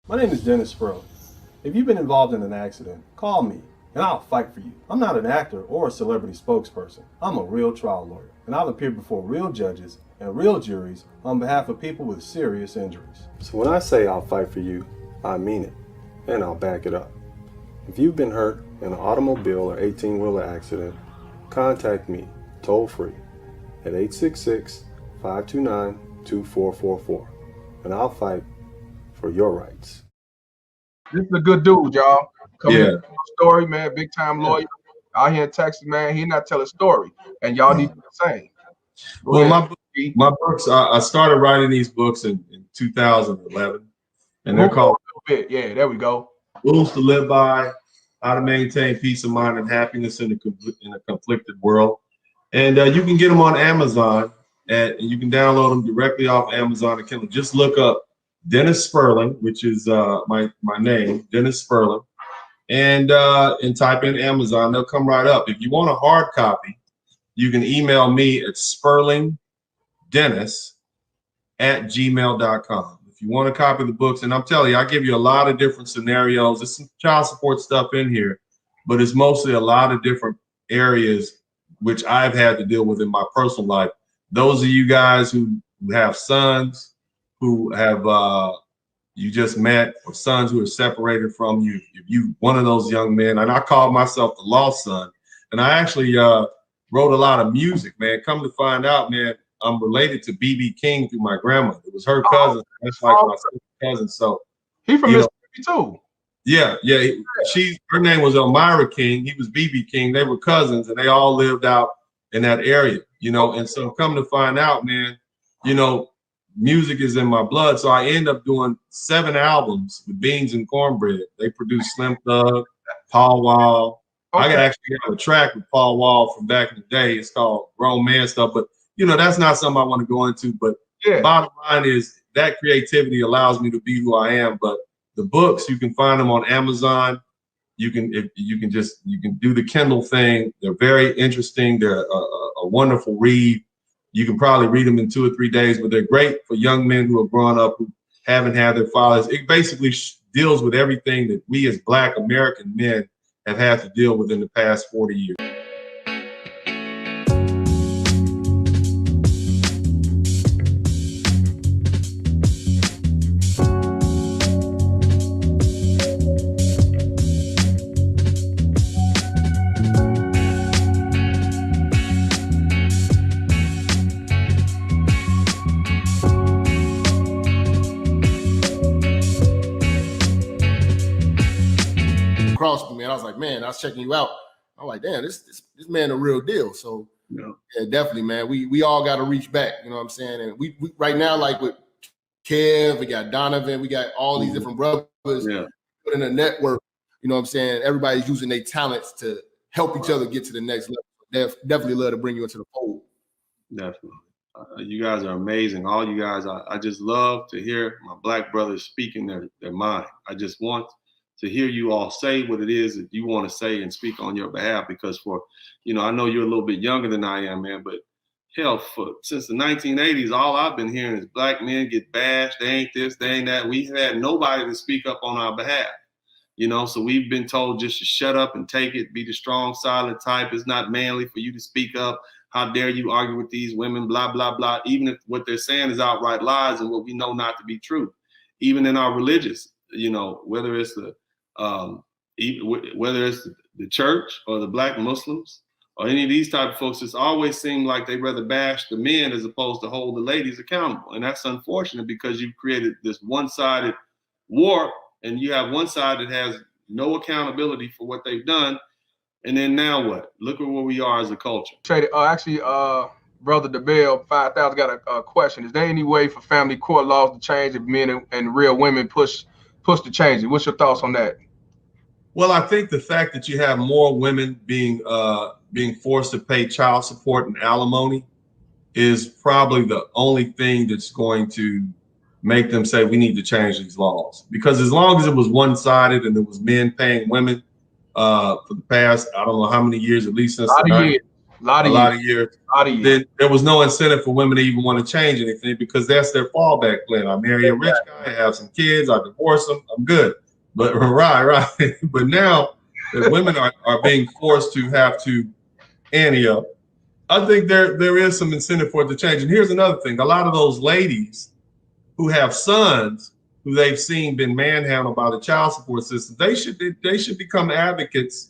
My name is Dennis Swirling. If you've been involved in an accident, call me and I'll fight for you. I'm not an actor or a celebrity spokesperson. I'm a real trial lawyer, and I'll appear before real judges and real juries on behalf of people with serious injuries. So when I say I'll fight for you, I mean it, and I'll back it up. If you've been hurt in an automobile or 18-wheeler accident, contact me toll free at 866-529-2444, and I'll fight for your rights. This is a good dude, y'all. Coming in story, man, big time lawyer out here in Texas, man. He not tell a story, and y'all need to do the same. Well, my books, I started writing these books in 2011, and they're called yeah, there we go. Rules to Live By, How to Maintain Peace of Mind and Happiness in a Conflicted World. And you can get them on Amazon, and you can download them directly off Amazon and Kindle. Just look up Dennis Swirling, which is my name, Dennis Swirling, and type in Amazon. They'll come right up. If you want a hard copy, you can email me at spurlingdennis@gmail.com. If you want a copy of the books, and I'm telling you, I give you a lot of different scenarios. There's some child support stuff in here, but it's mostly a lot of different areas which I've had to deal with in my personal life. Those of you guys who have sons, who have you just met, or sons who are separated from you, if you one of those young men, and I call myself the lost son, and I actually wrote a lot of music, man. Come to find out, man, I'm related to B.B. King through my grandmother. It was her cousin. That's like my cousin. So he from Mississippi too. Yeah. Her name was Elmira King. He was B.B. King. They were cousins, and they all lived out in that area, And so come to find out, man, music is in my blood. So I end up doing 7 albums with Beans and Cornbread. They produced Slim Thug, Paul Wall. Okay. I actually have a track with Paul Wall from back in the day. It's called Grown Man Stuff. But, that's not something I want to go into. But bottom line is that creativity allows me to be who I am. But the books, you can find them on Amazon. You can do the Kindle thing. They're very interesting. They're a wonderful read. You can probably read them in 2 or 3 days, but they're great for young men who have grown up, who haven't had their fathers. It basically deals with everything that we as Black American men have had to deal with in the past 40 years. Across me, man. I was like, man, I was checking you out. I'm like, damn, this man a real deal. So yeah, definitely, man. We all got to reach back. You know what I'm saying? And we right now, like with Kev, we got Donovan, we got all these different brothers put in a network. You know what I'm saying? Everybody's using their talents to help each other get to the next level. Definitely love to bring you into the fold. Definitely. You guys are amazing. All you guys, I just love to hear my Black brothers speaking their mind. I just want to hear you all say what it is that you want to say and speak on your behalf, because I know you're a little bit younger than I am, man, but hell, since the 1980s, all I've been hearing is Black men get bashed. They ain't this, they ain't that. We've had nobody to speak up on our behalf, so we've been told just to shut up and take it, be the strong, silent type. It's not manly for you to speak up. How dare you argue with these women, blah, blah, blah, even if what they're saying is outright lies and what we know not to be true. Even in our religious, whether it's whether it's the church or the Black Muslims or any of these type of folks, it's always seemed like they rather bash the men as opposed to hold the ladies accountable. And that's unfortunate, because you've created this one-sided war, and you have one side that has no accountability for what they've done, And then now what? Look at where we are as a culture. Actually, Brother DeBell, 5,000 got a question. Is there any way for family court laws to change if men and real women push to change it? What's your thoughts on that? Well, I think the fact that you have more women being forced to pay child support and alimony is probably the only thing that's going to make them say we need to change these laws. Because as long as it was one-sided and it was men paying women for the past, I don't know how many years, at least since a lot of years, then there was no incentive for women to even want to change anything, because that's their fallback plan. I marry a rich guy, I have some kids, I divorce them, I'm good. But right. But now that women are being forced to have to ante up, I think there is some incentive for it to change. And here's another thing: a lot of those ladies who have sons who they've seen been manhandled by the child support system, they should become advocates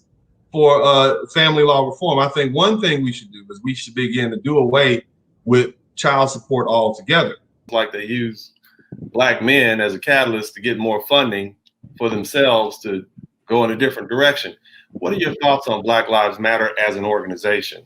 for family law reform. I think one thing we should do is we should begin to do away with child support altogether. Like they use Black men as a catalyst to get more funding for themselves to go in a different direction. What are your thoughts on Black Lives Matter as an organization?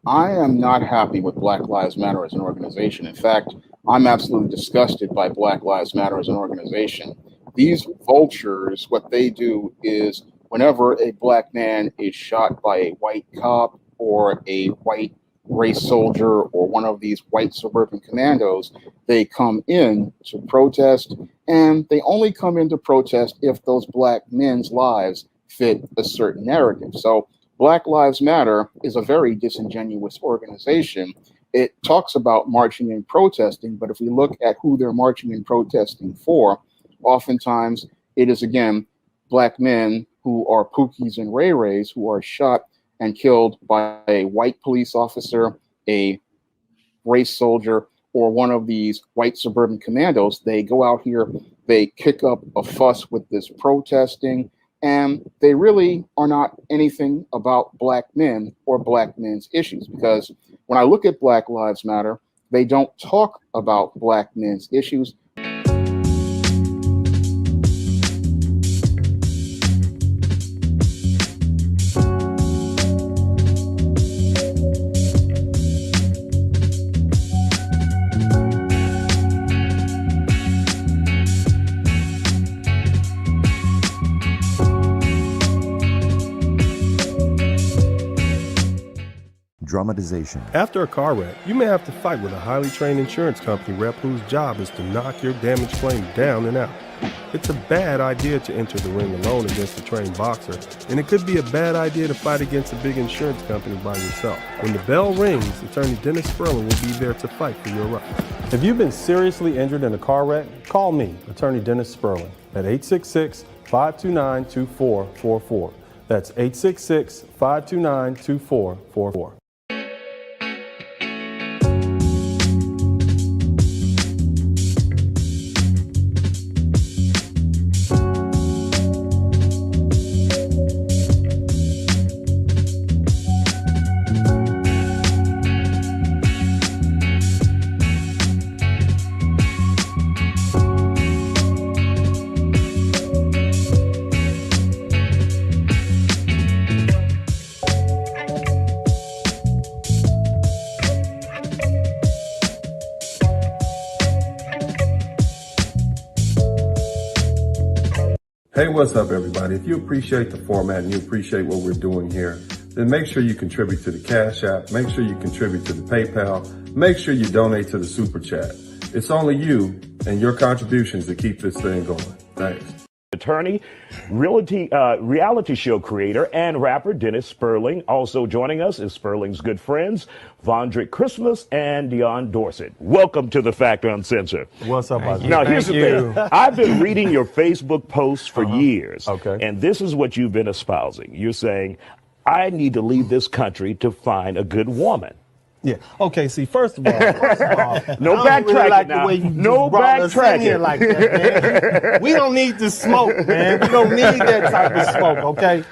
I am not happy with Black Lives Matter as an organization. In fact, I'm absolutely disgusted by Black Lives Matter as an organization. These vultures, what they do is whenever a Black man is shot by a white cop or a white race soldier or one of these white suburban commandos, they come in to protest, and they only come in to protest if those Black men's lives fit a certain narrative. So Black Lives Matter is a very disingenuous organization. It talks about marching and protesting, but if we look at who they're marching and protesting for, oftentimes it is, again, Black men who are Pookies and Ray Rays who are shot and killed by a white police officer, a race soldier, or one of these white suburban commandos. They go out here, they kick up a fuss with this protesting, and they really are not anything about Black men or Black men's issues. Because when I look at Black Lives Matter, they don't talk about Black men's issues. Dramatization. After a car wreck, you may have to fight with a highly trained insurance company rep whose job is to knock your damaged claim down and out. It's a bad idea to enter the ring alone against a trained boxer, and it could be a bad idea to fight against a big insurance company by yourself. When the bell rings, attorney Dennis Swirling will be there to fight for your rights. If you've been seriously injured in a car wreck, call me, attorney Dennis Swirling, at 866-529-2444. That's 866-529-2444. Hey, what's up, everybody? If you appreciate the format and you appreciate what we're doing here, then make sure you contribute to the Cash App, make sure you contribute to the PayPal, make sure you donate to the Super Chat. It's only you and your contributions that keep this thing going. Thanks. Attorney, reality show creator, and rapper Dennis Swirling. Also joining us is Swirling's good friends, Vondrick Christmas and Deion Dorsett. Welcome to The Fact Uncensored. What's up, Isaac? Now, here's the thing. I've been reading your Facebook posts for years, Okay. And this is what you've been espousing. You're saying, I need to leave this country to find a good woman. Yeah. Okay. See, first of all, No I don't really backtracking like now. the way you No brought us in here backtracking. like that, man. We don't need the smoke, man. We don't need that type of smoke. Okay.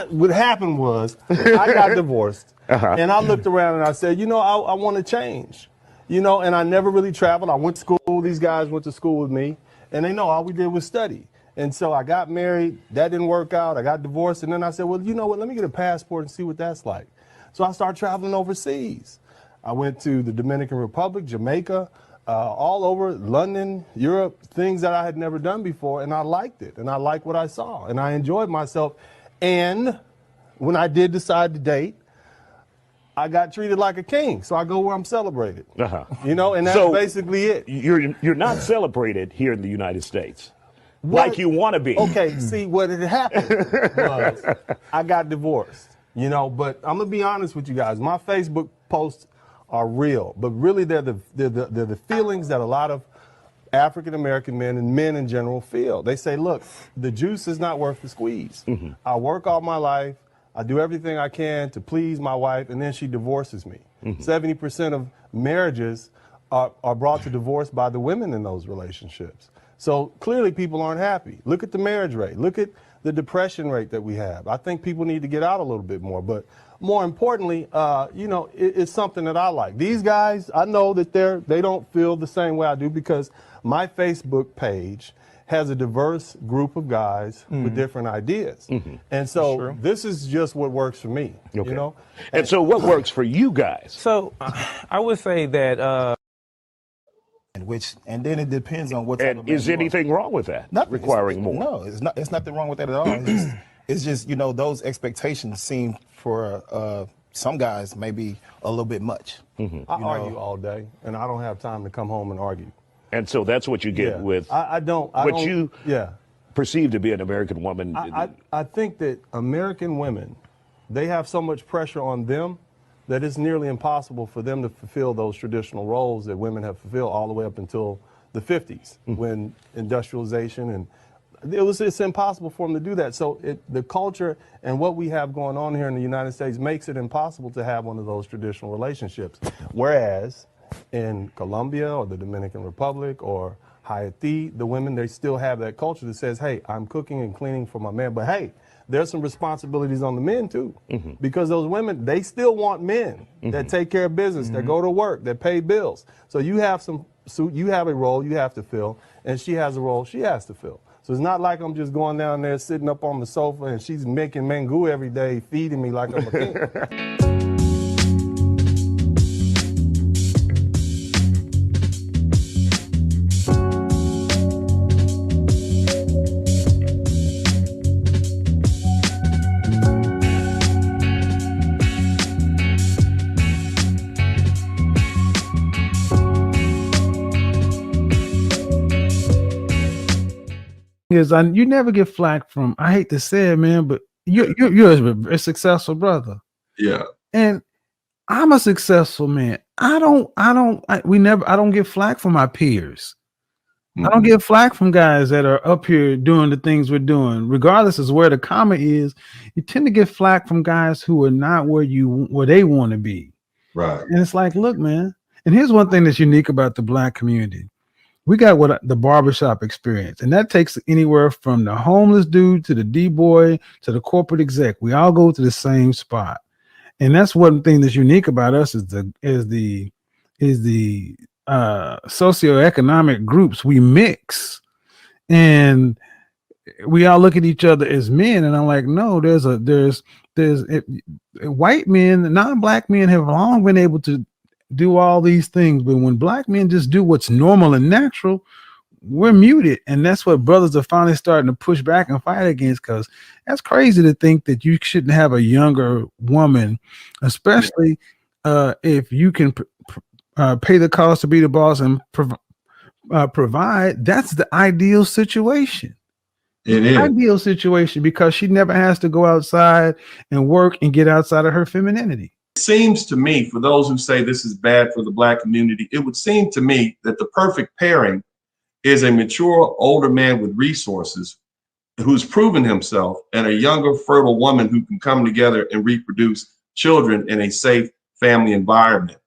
What happened was I got divorced, and I looked around and I said, you know, I want to change, you know, and I never really traveled. I went to school. These guys went to school with me, and they know all we did was study. And so I got married, that didn't work out, I got divorced, and then I said, well, you know what, let me get a passport and see what that's like. So I started traveling overseas. I went to the Dominican Republic, Jamaica, all over London, Europe, things that I had never done before, and I liked it, and I liked what I saw, and I enjoyed myself. And when I did decide to date, I got treated like a king, so I go where I'm celebrated. You know, and that's So basically it. You're not celebrated here in the United States What- like you want to be. Okay, see, what had happened was I got divorced, you know, but I'm gonna be honest with you guys. My Facebook posts are real, but really they're the feelings that a lot of African American men and men in general feel. They say, look, the juice is not worth the squeeze. I work all my life, I do everything I can to please my wife, and then she divorces me. 70% of marriages are brought to divorce by the women in those relationships. So clearly people aren't happy. Look at the marriage rate. Look at the depression rate that we have. I think people need to get out a little bit more. But more importantly, you know, it's something that I like. These guys, I know that they don't feel the same way I do because my Facebook page has a diverse group of guys with different ideas. And so this is just what works for me, you know? And so what works for you guys? So I would say that and then it depends on what type of And man is you are. anything wrong with that? Nothing. Requiring more? No, it's not. It's nothing wrong with that at all. It's just you know those expectations seem for some guys maybe a little bit much. I argue all day, and I don't have time to come home and argue. And so that's what you get with I don't. you perceive to be an American woman. I think that American women, they have so much pressure on them that it's nearly impossible for them to fulfill those traditional roles that women have fulfilled all the way up until the 50s when industrialization and it's impossible for them to do that. So the culture and what we have going on here in the United States makes it impossible to have one of those traditional relationships. Whereas in Colombia or the Dominican Republic or Haiti, the women, they still have that culture that says, hey, I'm cooking and cleaning for my man, but hey, there's some responsibilities on the men too, because those women, they still want men that take care of business, that go to work, that pay bills. So you have you have a role you have to fill, and she has a role she has to fill. So it's not like I'm just going down there sitting up on the sofa and she's making mango every day, feeding me like I'm a king. is you never get flack from. I hate to say it, man, but you're a successful brother. Yeah. And I'm a successful man. I don't get flack from my peers. I don't get flack from guys that are up here doing the things we're doing, regardless of where the comment is. You tend to get flack from guys who are not where they want to be. Right. And it's like, look, man. And here's one thing that's unique about the Black community. We got the barbershop experience, and that takes anywhere from the homeless dude to the D-boy to the corporate exec. We all go to the same spot. And that's one thing that's unique about us is the socioeconomic groups we mix, and we all look at each other as men. And I'm like, no, there's white men, non-Black men have long been able to do all these things, but when Black men just do what's normal and natural, we're muted. And that's what brothers are finally starting to push back and fight against, because that's crazy to think that you shouldn't have a younger woman, especially if you can pay the cost to be the boss and provide. That's the ideal situation. It is. Ideal situation, because she never has to go outside and work and get outside of her femininity. It seems to me, for those who say this is bad for the Black community, it would seem to me that the perfect pairing is a mature older man with resources who's proven himself, and a younger fertile woman who can come together and reproduce children in a safe family environment.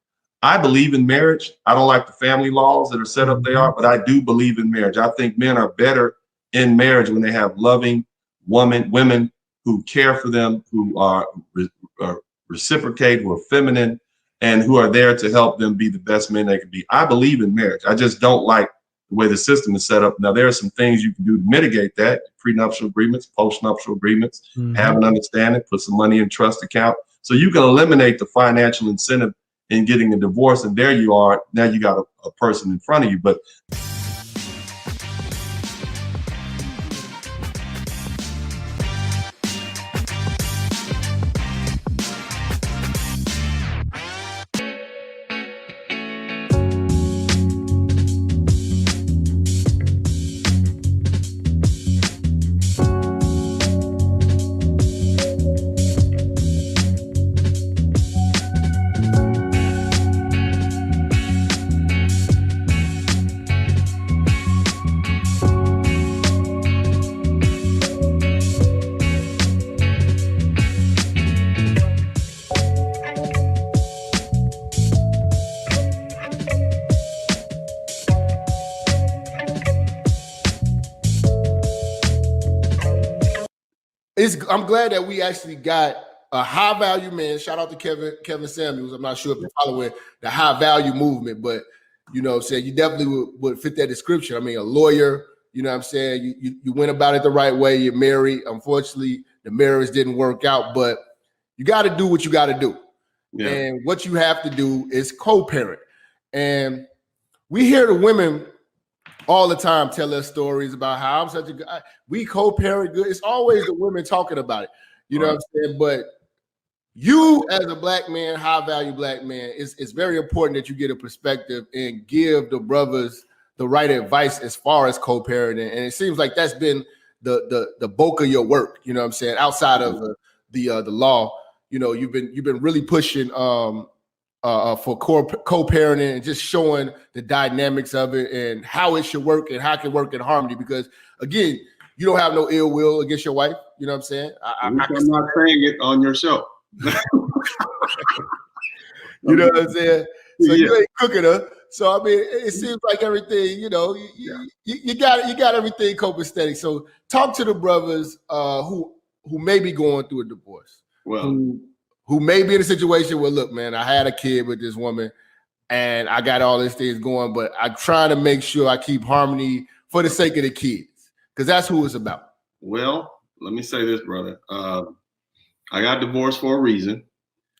I believe in marriage. I don't like the family laws that are set up there, but I do believe in marriage. I think men are better in marriage when they have loving women who care for them, who are reciprocate, who are feminine, and who are there to help them be the best men they can be. I believe in marriage. I just don't like the way the system is set up. Now, there are some things you can do to mitigate that: prenuptial agreements, postnuptial agreements, have an understanding, put some money in trust account, so you can eliminate the financial incentive in getting a divorce. And there you are. Now you got a person in front of you. But I'm glad that we actually got a high value man. Shout out to Kevin Samuels. I'm not sure if you're following the high value movement, but you know what I'm saying, you definitely would fit that description. I mean, a lawyer, you know what I'm saying, you went about it the right way. You're married. Unfortunately, the marriage didn't work out, but you got to do what you got to do. Yeah. And what you have to do is co-parent. And we hear the women all the time tell us stories about how I'm such a good, we co-parent good. It's always the women talking about it. You know what I'm saying? But you as a black man, high value black man, it's very important that you get a perspective and give the brothers the right advice as far as co-parenting. And it seems like that's been the bulk of your work, you know what I'm saying? Outside of the law, you know, you've been really pushing for co-parenting and just showing the dynamics of it and how it should work and how it can work in harmony. Because again, you don't have no ill will against your wife. You know what I'm saying? I'm not saying it on your show. You know what I'm saying? So you ain't cooking her. So I mean, it seems like everything, you know, you got everything copacetic. So talk to the brothers who may be going through a divorce. Well, who may be in a situation where, look, man, I had a kid with this woman and I got all these things going, but I'm trying to make sure I keep harmony for the sake of the kids, because that's who it's about. Well, let me say this, brother. I got divorced for a reason.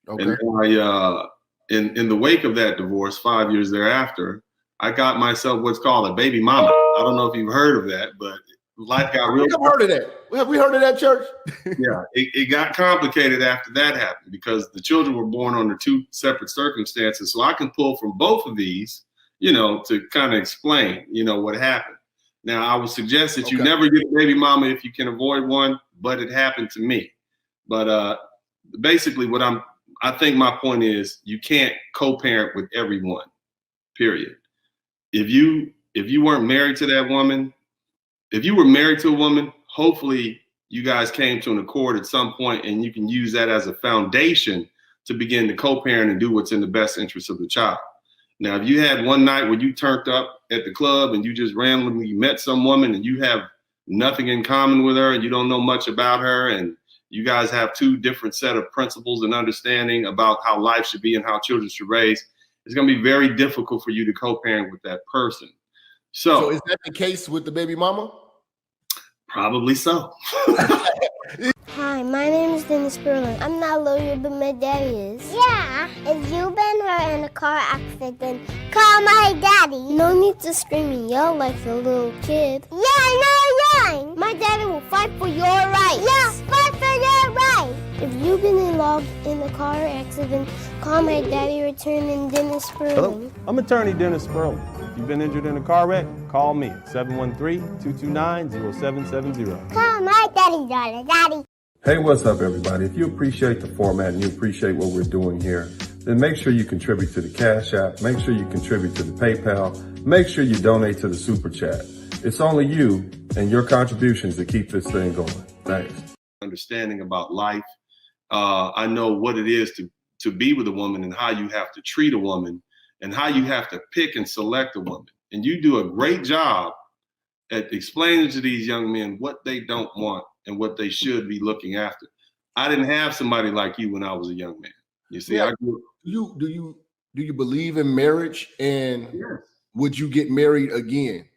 Okay. And I, in the wake of that divorce, 5 years thereafter, I got myself what's called a baby mama. I don't know if you've heard of that, but life got real. I've heard of that. Have we heard of that, church? Yeah, it got complicated after that happened because the children were born under two separate circumstances. So I can pull from both of these, you know, to kind of explain, you know, what happened. Now, I would suggest that you never get a baby mama if you can avoid one, but it happened to me. But basically I think my point is you can't co-parent with everyone, period. If you weren't married to that woman, if you were married to a woman, hopefully you guys came to an accord at some point and you can use that as a foundation to begin to co-parent and do what's in the best interest of the child. Now, if you had one night where you turned up at the club and you just randomly met some woman and you have nothing in common with her and you don't know much about her and you guys have two different set of principles and understanding about how life should be and how children should raise, it's going to be very difficult for you to co-parent with that person. So is that the case with the baby mama? Probably so. Hi, my name is Dennis Swirling. I'm not a lawyer, but my daddy is. Yeah. If you've been hurt in a car accident, then call my daddy. No need to scream and yell like a little kid. Yeah, no, my daddy will fight for your rights. Yeah, fight for your rights. If you've been involved in a car accident, call my daddy, returning Dennis Swirling. Hello, I'm attorney Dennis Swirling. If you've been injured in a car wreck, call me at 713-229-0770. Call my daddy. Hey, what's up, everybody? If you appreciate the format and you appreciate what we're doing here, then make sure you contribute to the Cash App, make sure you contribute to the PayPal, make sure you donate to the Super Chat. It's only you and your contributions that keep this thing going. Thanks. Understanding about life. I know what it is to be with a woman and how you have to treat a woman and how you have to pick and select a woman. And you do a great job at explaining to these young men what they don't want and what they should be looking after. I didn't have somebody like you when I was a young man. You see, yeah. Do you believe in marriage, and would you get married again?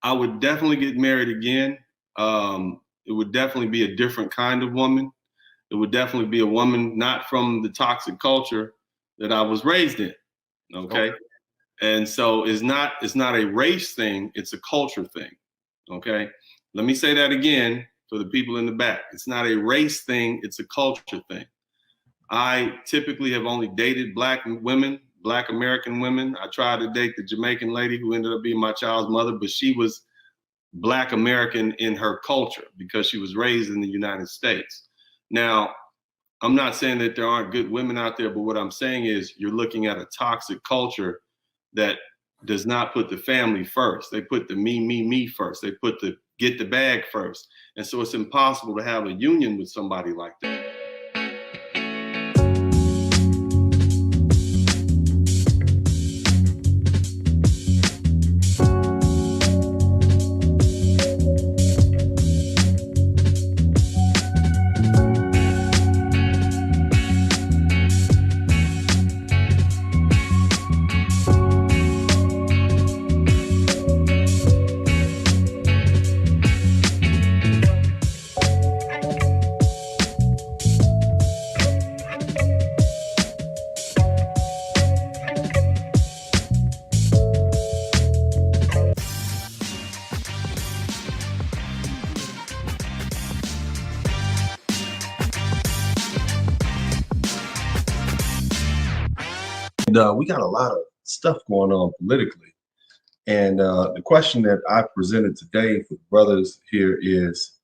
I would definitely get married again. It would definitely be a different kind of woman. It would definitely be a woman not from the toxic culture that I was raised in. Okay. And so it's not a race thing, it's a culture thing. Okay. Let me say that again for the people in the back. It's not a race thing, it's a culture thing. I typically have only dated Black women, Black American women. I tried to date the Jamaican lady who ended up being my child's mother, but she was Black American in her culture because she was raised in the United States. Now, I'm not saying that there aren't good women out there, but what I'm saying is you're looking at a toxic culture that does not put the family first. They put the me first. They put the get the bag first. And so it's impossible to have a union with somebody like that. We got a lot of stuff going on politically. And the question that I presented today for the brothers here is,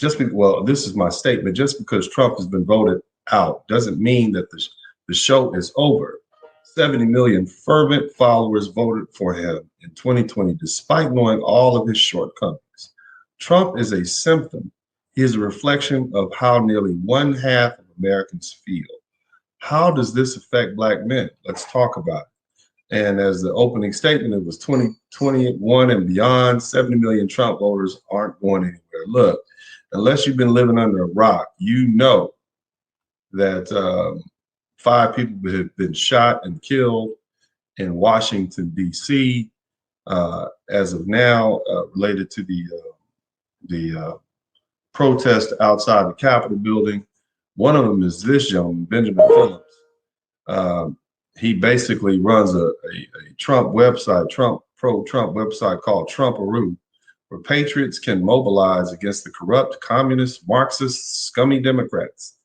this is my statement, just because Trump has been voted out doesn't mean that the show is over. 70 million fervent followers voted for him in 2020, despite knowing all of his shortcomings. Trump is a symptom. He is a reflection of how nearly 1/2 of Americans feel. How does this affect Black men? Let's talk about it. And as the opening statement, it was 2021 and beyond, 70 million Trump voters aren't going anywhere. Look, unless you've been living under a rock, you know that 5 people have been shot and killed in Washington, D.C. As of now, related to the protest outside the Capitol building. One of them is this gentleman, Benjamin Phillips. He basically runs a Trump website, pro-Trump website called Trumparoo, where patriots can mobilize against the corrupt, communist, Marxist, scummy Democrats.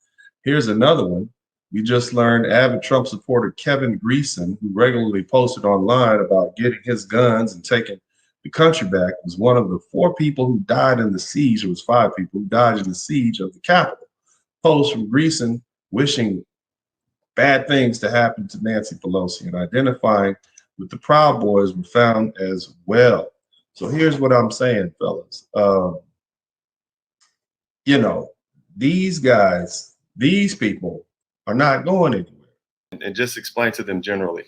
Here's another one. We just learned avid Trump supporter Kevin Greeson, who regularly posted online about getting his guns and taking the country back, was one of the 4 people who died in the siege. It was 5 people who died in the siege of the Capitol. Post from Greeson wishing bad things to happen to Nancy Pelosi and identifying with the Proud Boys were found as well. So here's what I'm saying, fellas. You know, these guys, these people are not going anywhere. And just explain to them generally.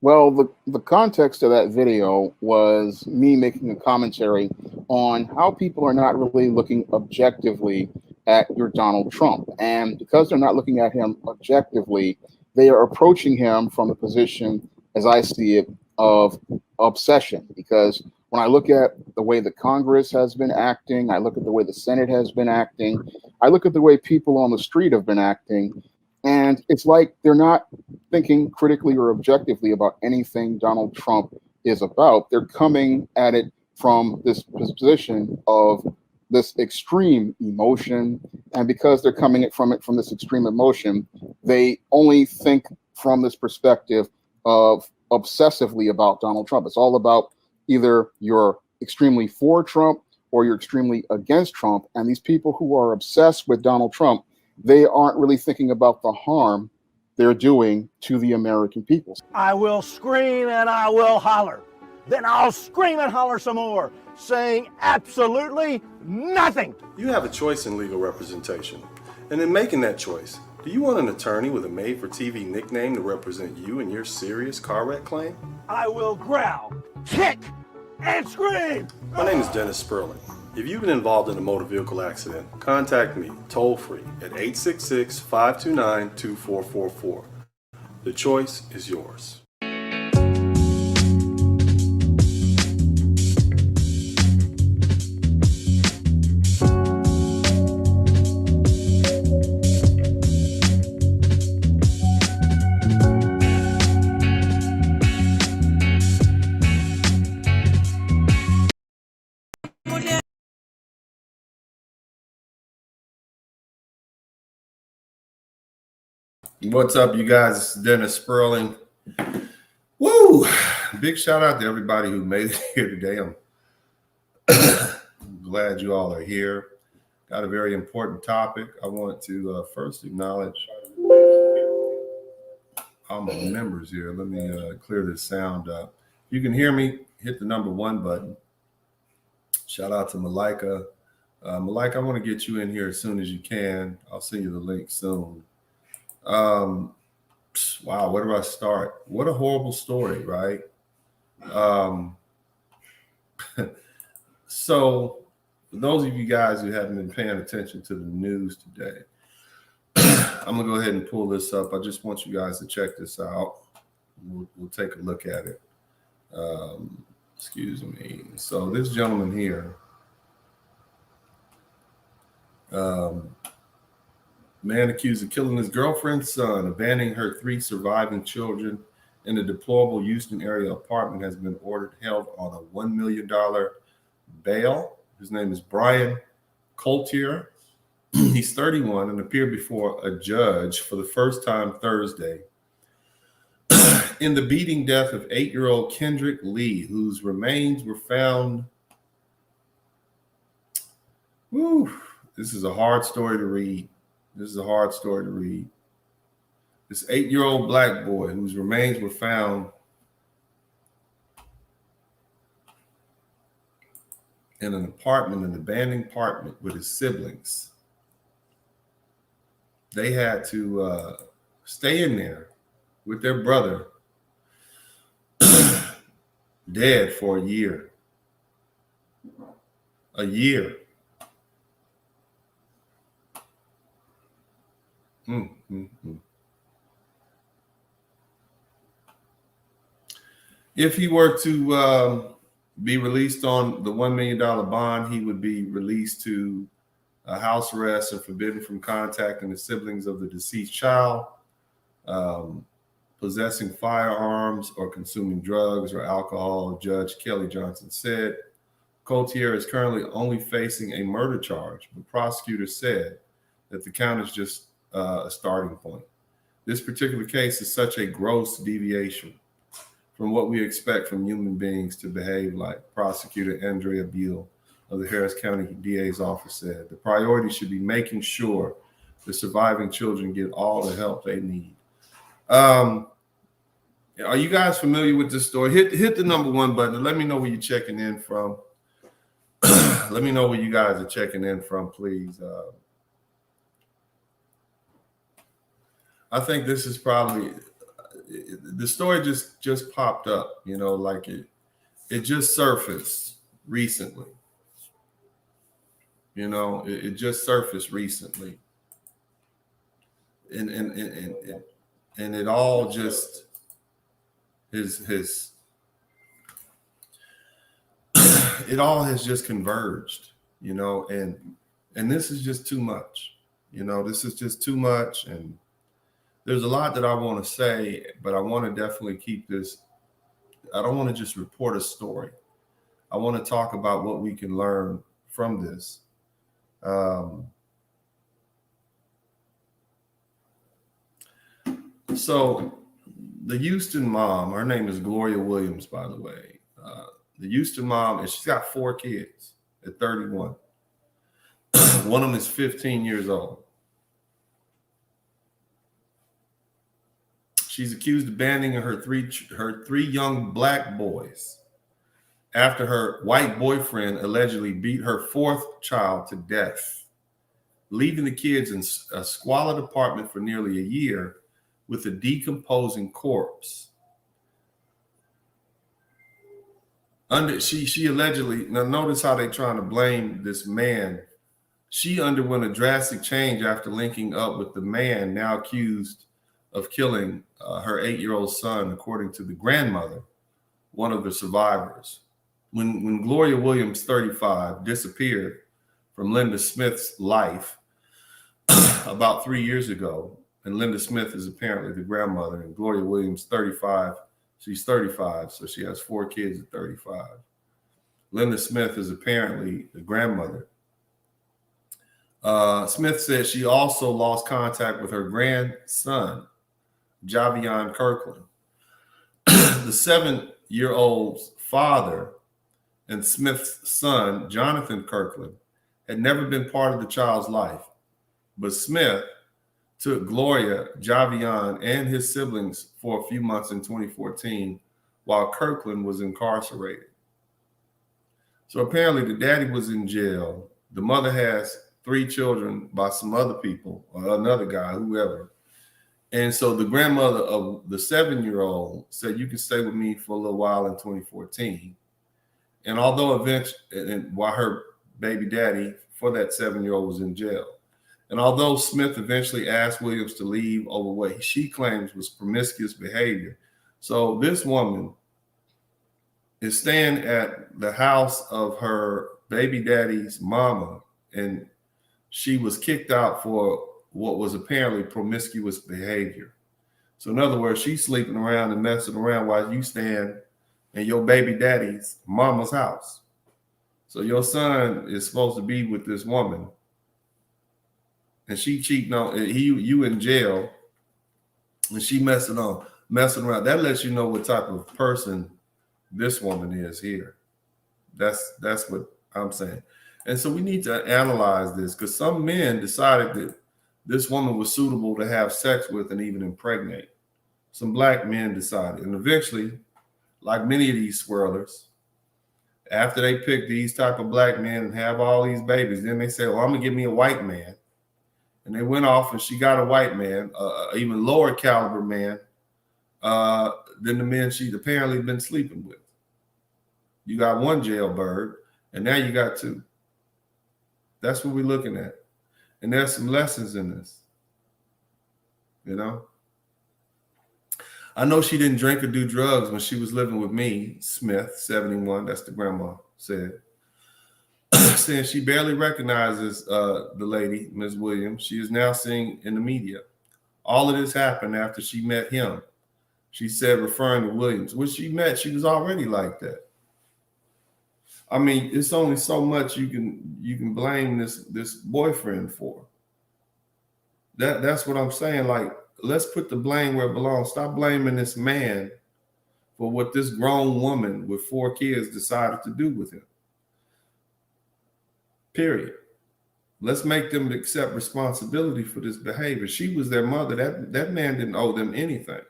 Well, the context of that video was me making a commentary on how people are not really looking objectively at your Donald Trump. And because they're not looking at him objectively, they are approaching him from a position, as I see it, of obsession. Because when I look at the way the Congress has been acting, I look at the way the Senate has been acting, I look at the way people on the street have been acting, and it's like they're not thinking critically or objectively about anything Donald Trump is about. They're coming at it from this position of this extreme emotion, and because they're coming from this extreme emotion, they only think from this perspective of obsessively about Donald Trump. It's all about either you're extremely for Trump or you're extremely against Trump. And these people who are obsessed with Donald Trump, they aren't really thinking about the harm they're doing to the American people. I will scream and I will holler. Then I'll scream and holler some more, saying absolutely nothing. You have a choice in legal representation. And in making that choice, do you want an attorney with a made-for-TV nickname to represent you in your serious car wreck claim? I will growl, kick, and scream. My name is Dennis Swirling. If you've been involved in a motor vehicle accident, contact me toll-free at 866-529-2444. The choice is yours. What's up, you guys? It's Dennis Swirling. Woo! Big shout out to everybody who made it here today. I'm glad you all are here. Got a very important topic. I want to first acknowledge all my members here. Let me clear this sound up. If you can hear me, hit the number 1 button. Shout out to Malika. Malika, I want to get you in here as soon as you can. I'll send you the link soon. Wow, where do I start? What a horrible story, right? So for those of you guys who haven't been paying attention to the news today, I'm gonna go ahead and pull this up. I just want you guys to check this out. We'll take a look at it. Excuse me. So this gentleman here, man accused of killing his girlfriend's son, abandoning her 3 surviving children in a deplorable Houston area apartment, has been ordered held on a $1 million bail. His name is Brian Coultier. He's 31 and appeared before a judge for the first time Thursday in the beating death of 8-year-old Kendrick Lee, whose remains were found. Woo, this is a hard story to read. This 8-year-old black boy whose remains were found in an abandoned apartment with his siblings. They had to stay in there with their brother, dead for a year. A year. If he were to be released on the $1 million bond, he would be released to house arrest and forbidden from contacting the siblings of the deceased child, possessing firearms or consuming drugs or alcohol, Judge Kelly Johnson said. Coultier is currently only facing a murder charge, but prosecutors said that the count is just a starting point. This particular case is such a gross deviation from what we expect from human beings to behave like. Prosecutor Andrea Beal of the Harris County DA's office said. The priority should be making sure the surviving children get all the help they need. Are you guys familiar with this story? Hit the number 1 button and let me know where you're checking in from. Let me know where you guys are checking in from, please. I think this is probably the story just popped up, you know, like it just surfaced recently. You know, it just surfaced recently. And it all just his it all has just converged, you know, and this is just too much. You know, this is just too much, and there's a lot that I want to say, but I want to definitely keep this. I don't want to just report a story. I want to talk about what we can learn from this. So the Houston mom, her name is Gloria Williams, by the way. The Houston mom, and she's got 4 kids at 31. One of them is 15 years old. She's accused of abandoning her three young black boys after her white boyfriend allegedly beat her 4th child to death, leaving the kids in a squalid apartment for nearly a year with a decomposing corpse. She allegedly, now notice how they're trying to blame this man. She underwent a drastic change after linking up with the man now accused of killing her 8-year-old son, according to the grandmother, one of the survivors. When Gloria Williams, 35, disappeared from Linda Smith's life about 3 years ago, and Linda Smith is apparently the grandmother, and Gloria Williams, 35, she's 35, so she has 4 kids at 35. Linda Smith is apparently the grandmother. Smith said she also lost contact with her grandson Javion Kirklin. The 7-year-old's father and Smith's son, Jonathan Kirklin, had never been part of the child's life, but Smith took Gloria, Javion, and his siblings for a few months in 2014 while Kirklin was incarcerated. So apparently the daddy was in jail. The mother has 3 children by some other people, or another guy, whoever. And so the grandmother of the 7-year-old said, you can stay with me for a little while in 2014. And although while her baby daddy for that 7-year-old was in jail. And although Smith eventually asked Williams to leave over what she claims was promiscuous behavior. So this woman is staying at the house of her baby daddy's mama, and she was kicked out for what was apparently promiscuous behavior. So in other words, she's sleeping around and messing around while you stand in your baby daddy's mama's house. So your son is supposed to be with this woman, and she cheating on you in jail, and she messing around. That lets you know what type of person this woman is here. That's what I'm saying. And so we need to analyze this, because some men decided that this woman was suitable to have sex with and even impregnate. Some black men decided. And eventually, like many of these swirlers, after they pick these type of black men and have all these babies, then they say, well, I'm going to give me a white man. And they went off and she got a white man, even lower caliber man than the men she'd apparently been sleeping with. You got 1 jailbird, and now you got 2. That's what we're looking at. And there's some lessons in this, you know. I know she didn't drink or do drugs when she was living with me, Smith, 71, that's the grandma said. Saying she barely recognizes the lady, Ms. Williams. She is now seen in the media. All of this happened after she met him. She said, referring to Williams, when she met, she was already like that. I mean, it's only so much you can blame this boyfriend for. That's what I'm saying. Like, let's put the blame where it belongs. Stop blaming this man for what this grown woman with 4 kids decided to do with him. Period. Let's make them accept responsibility for this behavior. She was their mother. That man didn't owe them anything.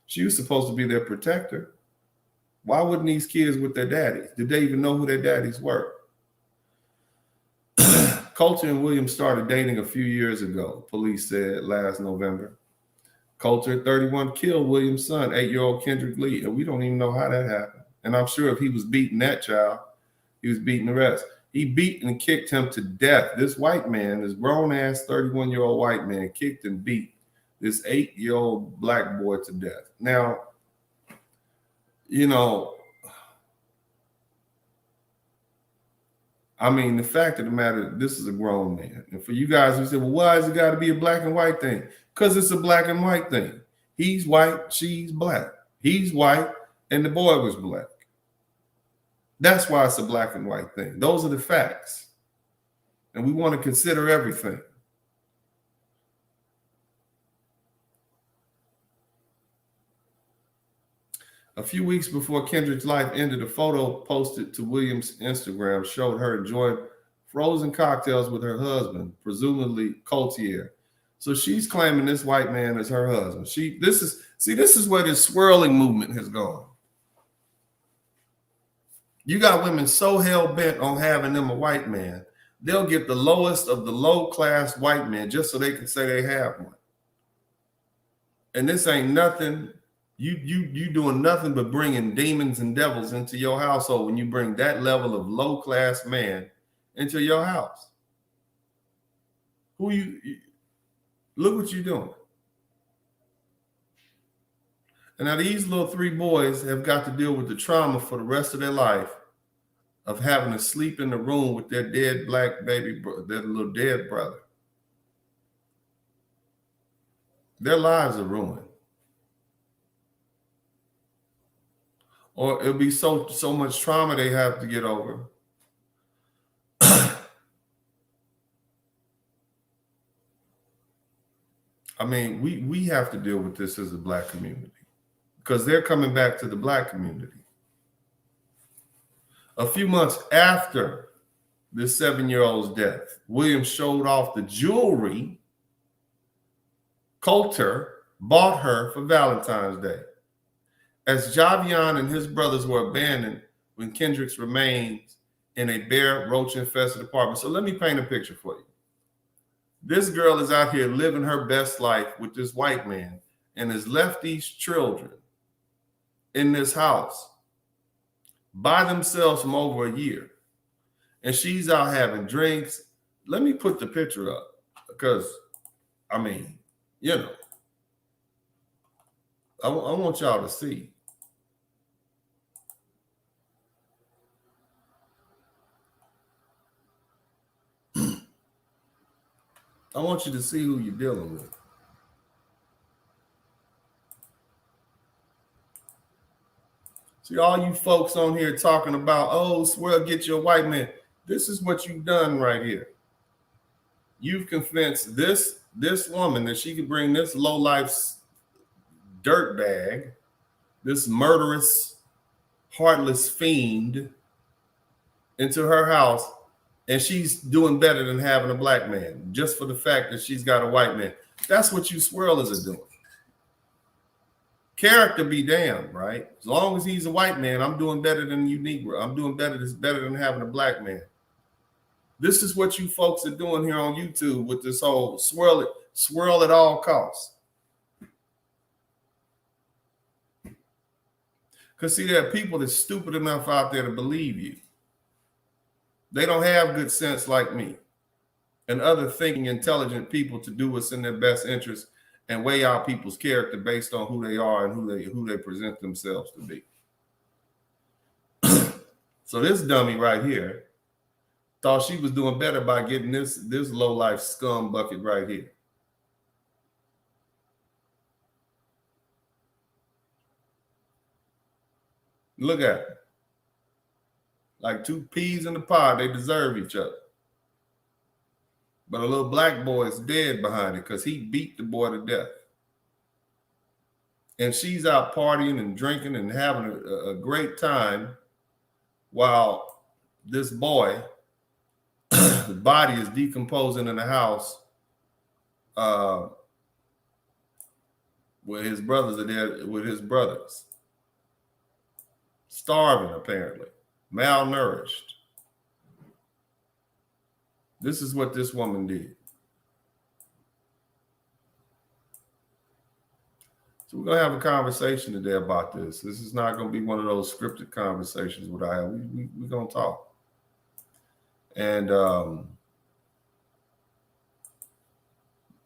She was supposed to be their protector. Why wouldn't these kids with their daddies? Did they even know who their daddies were? Coulter and Williams started dating a few years ago, police said last November. Coulter, 31, killed Williams' son, 8-year-old Kendrick Lee, and we don't even know how that happened. And I'm sure if he was beating that child, he was beating the rest. He beat and kicked him to death. This white man, this grown-ass 31-year-old white man, kicked and beat this 8-year-old black boy to death. Now, you know, I mean, the fact of the matter, this is a grown man. And for you guys who say, well, why has it got to be a black and white thing? Because it's a black and white thing. He's white, she's black. He's white, and the boy was black. That's why it's a black and white thing. Those are the facts. And we want to consider everything. A few weeks before Kendrick's life ended, a photo posted to Williams' Instagram showed her enjoying frozen cocktails with her husband, presumably Coulter. So she's claiming this white man is her husband. This is where this swirling movement has gone. You got women so hell-bent on having them a white man, they'll get the lowest of the low-class white men just so they can say they have one. And this ain't nothing. You doing nothing but bringing demons and devils into your household when you bring that level of low-class man into your house. Look what you're doing. And now these little 3 boys have got to deal with the trauma for the rest of their life of having to sleep in the room with their dead black baby, their little dead brother. Their lives are ruined. Or it'll be so much trauma they have to get over. I mean, we have to deal with this as a black community because they're coming back to the black community. A few months after this 7-year-old's death, Williams showed off the jewelry Coulter bought her for Valentine's Day. As Javion and his brothers were abandoned when Kendrick's remains in a bare, roach-infested apartment. So let me paint a picture for you. This girl is out here living her best life with this white man and has left these children in this house by themselves from over a year. And she's out having drinks. Let me put the picture up because, I mean, you know, I want y'all to see. I want you to see who you're dealing with. See, all you folks on here talking about, oh, Swirl, get your white man. This is what you've done right here. You've convinced this woman that she could bring this low-life dirtbag, this murderous, heartless fiend into her house, and she's doing better than having a black man just for the fact that she's got a white man. That's what you swirlers are doing. Character be damned, right? As long as he's a white man, I'm doing better than you Negro. I'm doing better. It's better than having a black man. This is what you folks are doing here on YouTube with this whole swirl at all costs. Because see, there are people that's stupid enough out there to believe you. They don't have good sense like me and other thinking, intelligent people to do what's in their best interest and weigh out people's character based on who they are and who they present themselves to be. So this dummy right here thought she was doing better by getting this low-life scum bucket right here. Look at it. Like two peas in the pod, they deserve each other. But a little black boy is dead behind it because he beat the boy to death. And she's out partying and drinking and having a great time while this boy, his body is decomposing in the house where his brothers are there with his brothers. Starving, apparently. Malnourished. This is what this woman did. So we're going to have a conversation today about this. This is not going to be one of those scripted conversations with I have. We're going to talk. And I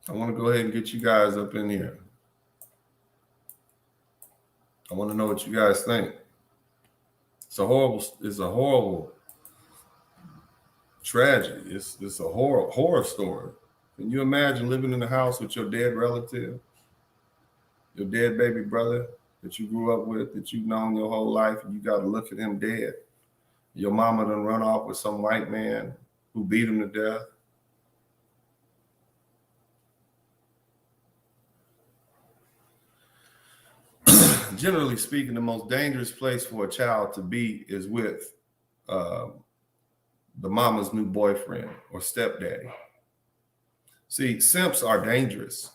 want to go ahead and get you guys up in here. I want to know what you guys think. It's a horrible tragedy. It's a horror story. Can you imagine living in the house with your dead relative, your dead baby brother that you grew up with, that you've known your whole life, and you got to look at him dead? Your mama done run off with some white man who beat him to death. Generally speaking, the most dangerous place for a child to be is with the mama's new boyfriend or stepdaddy. See, simps are dangerous.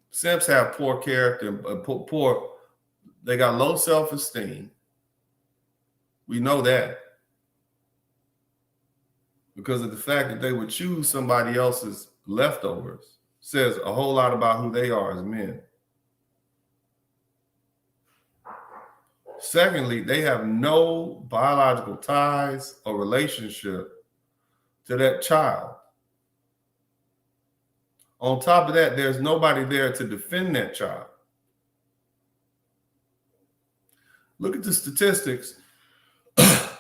Simps have poor character, they got low self-esteem. We know that because of the fact that they would choose somebody else's leftovers says a whole lot about who they are as men. Secondly, they have no biological ties or relationship to that child. On top of that, there's nobody there to defend that child. Look at the statistics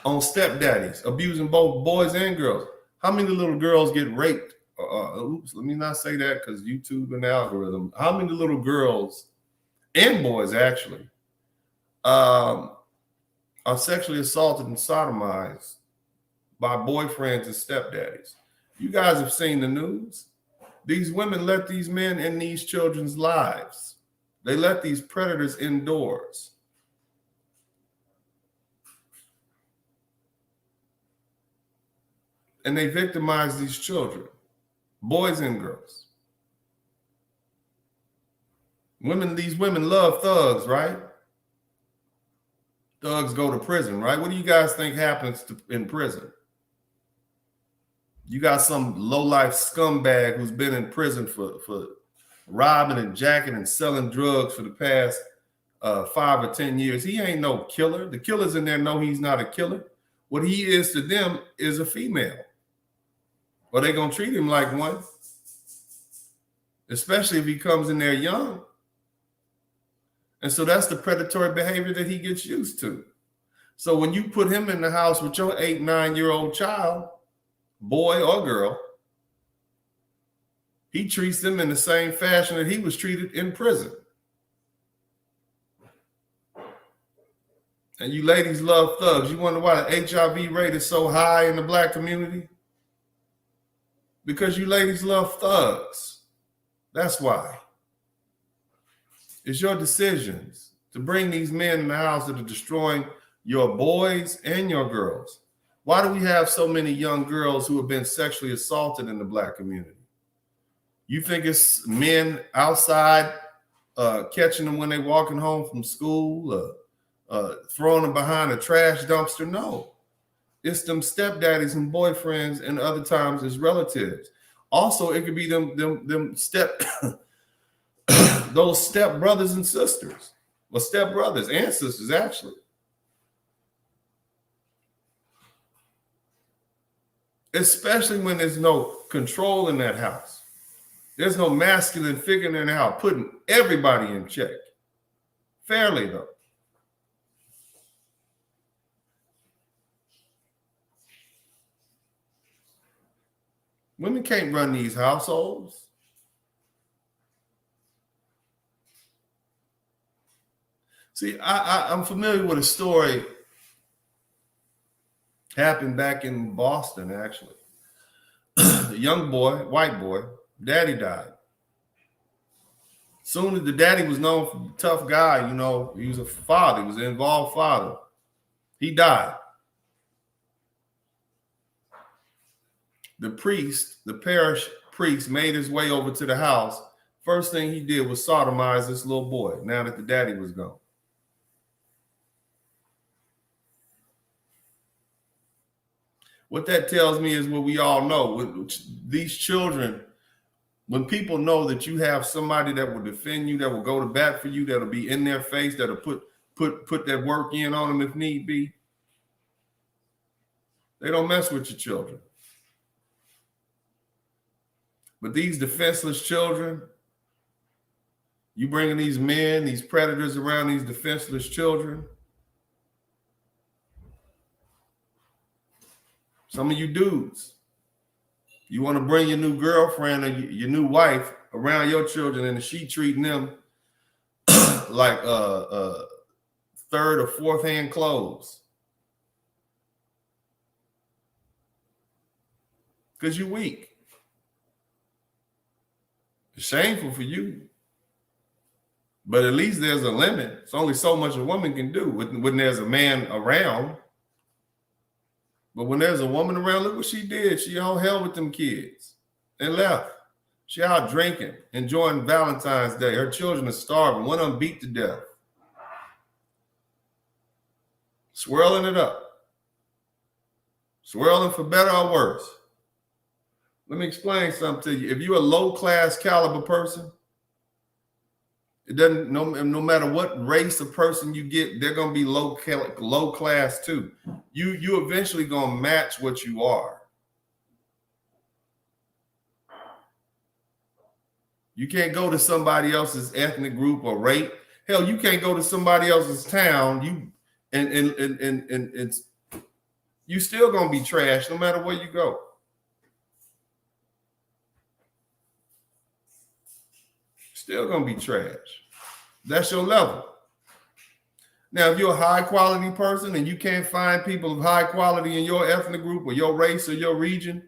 on stepdaddies abusing both boys and girls. How many little girls get raped? Let me not say that because YouTube and the algorithm. How many little girls and boys actually are sexually assaulted and sodomized by boyfriends and stepdaddies? You guys have seen the news. These women let these men in these children's lives. They let these predators indoors. And they victimize these children, boys and girls. These women love thugs, right? Thugs go to prison, right? What do you guys think happens in prison? You got some low-life scumbag who's been in prison for robbing and jacking and selling drugs for the past 5 or 10 years. He ain't no killer. The killers in there know he's not a killer. What he is to them is a female. Or they gonna treat him like one, especially if he comes in there young. And so that's the predatory behavior that he gets used to. So when you put him in the house with your 8, 9-year-old child, boy or girl, he treats them in the same fashion that he was treated in prison. And you ladies love thugs. You wonder why the HIV rate is so high in the black community? Because you ladies love thugs. That's why. It's your decisions to bring these men in the house that are destroying your boys and your girls. Why do we have so many young girls who have been sexually assaulted in the black community? You think it's men outside catching them when they're walking home from school, throwing them behind a trash dumpster? No. It's them stepdaddies and boyfriends, and other times it's relatives. Also, it could be them those step brothers and sisters, or step brothers and sisters, actually. Especially when there's no control in that house. There's no masculine figure in the house putting everybody in check. Fairly, though. Women can't run these households. See, I'm familiar with a story happened back in Boston, actually. A young boy, white boy, daddy died. Soon as the daddy was known for a tough guy, you know, he was a father, he was an involved father. He died. The priest, the parish priest, made his way over to the house. First thing he did was sodomize this little boy now that the daddy was gone. What that tells me is what we all know. These children, when people know that you have somebody that will defend you, that will go to bat for you, that'll be in their face, that'll put that work in on them if need be, they don't mess with your children. But these defenseless children, you bringing these men, these predators around these defenseless children. Some of you dudes, you want to bring your new girlfriend or your new wife around your children, and she treating them like third or fourth hand clothes. Because you're weak. It's shameful for you. But at least there's a limit. It's only so much a woman can do when there's a man around. But when there's a woman around, look what she did. She all hell with them kids and left. She out drinking, enjoying Valentine's Day. Her children are starving. One of them beat to death. Swirling it up. Swirling for better or worse. Let me explain something to you. If you're a low-class caliber person, it doesn't, no matter what race of person you get, they're going to be low class too. You eventually going to match what you are. You can't go to somebody else's ethnic group or race. Hell, you can't go to somebody else's town. And you still going to be trash no matter where you go. Still gonna be trash. That's your level. Now, if you're a high quality person and you can't find people of high quality in your ethnic group or your race or your region,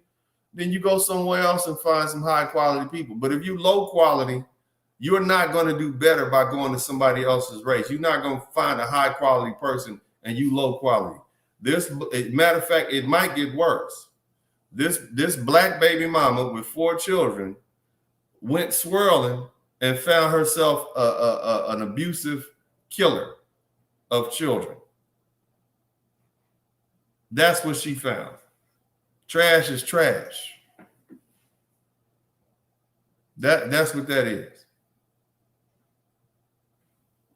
then you go somewhere else and find some high quality people. But if you low quality, you're not going to do better by going to somebody else's race. You're not going to find a high quality person and you low quality. Matter of fact, it might get worse. This black baby mama with 4 children went swirling and found herself an abusive killer of children. That's what she found. Trash is trash. That's what that is.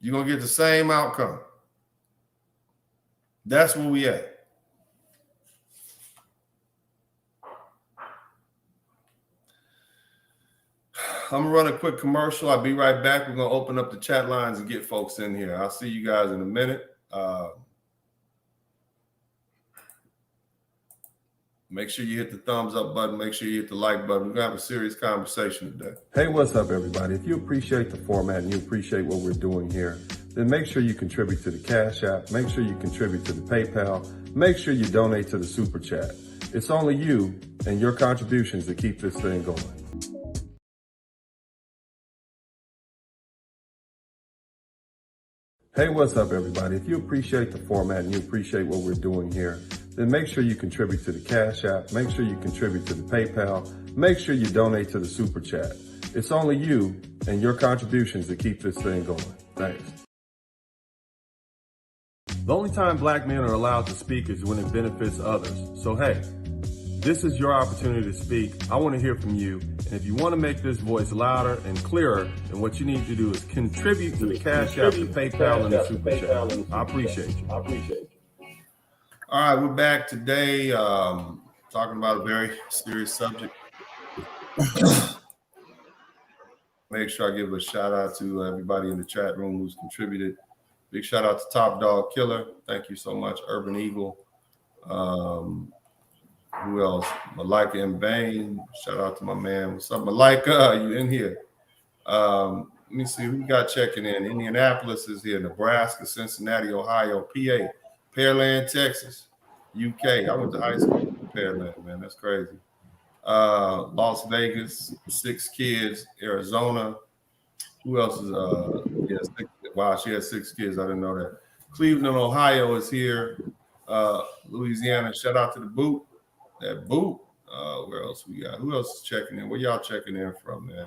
You're going to get the same outcome. That's where we at. I'm going to run a quick commercial. I'll be right back. We're going to open up the chat lines and get folks in here. I'll see you guys in a minute. Make sure you hit the thumbs up button. Make sure you hit the like button. We're going to have a serious conversation today. Hey, what's up, everybody? If you appreciate the format and you appreciate what we're doing here, then make sure you contribute to the Cash App. Make sure you contribute to the PayPal. Make sure you donate to the Super Chat. It's only you and your contributions that keep this thing going. Hey, what's up, everybody? If you appreciate the format and you appreciate what we're doing here, then make sure you contribute to the Cash App. Make sure you contribute to the PayPal. Make sure you donate to the Super Chat. It's only you and your contributions that keep this thing going. Thanks. The only time black men are allowed to speak is when it benefits others. So, hey, this is your opportunity to speak. I want to hear from you. And if you want to make this voice louder and clearer, then what you need to do is contribute to the Cash App, the PayPal, and the Super Chat. I appreciate you. All right, we're back today talking about a very serious subject. Make sure I give a shout out to everybody in the chat room who's contributed. Big shout out to Top Dog Killer. Thank you so much. Urban Eagle. Who else? Malika M. Bain. Shout out to my man. What's up, Malika? You in here? Let me see who we got checking in. Indianapolis is here. Nebraska, Cincinnati, Ohio, PA, Pearland, Texas, UK. I went to high school in Pearland, man. That's crazy. Las Vegas, 6 kids. Arizona. Who else is wow, she has 6 kids. I didn't know that. Cleveland, Ohio is here. Louisiana. Shout out to the boot. That boot. Where else we got? Who else is checking in? Where y'all checking in from, man?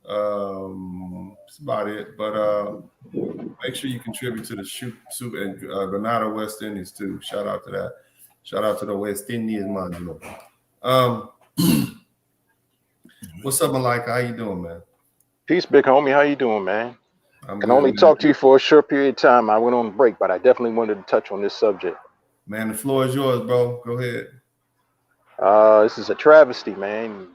That's about it. But make sure you contribute to the Soup and Granada West Indies too. Shout out to that. Shout out to the West Indies, man. What's up, Malika? How you doing, man? Peace, big homie. How you doing, man? I can only talk to you for a short period of time. I went on break, but I definitely wanted to touch on this subject. Man, the floor is yours, bro. Go ahead. This is a travesty, man.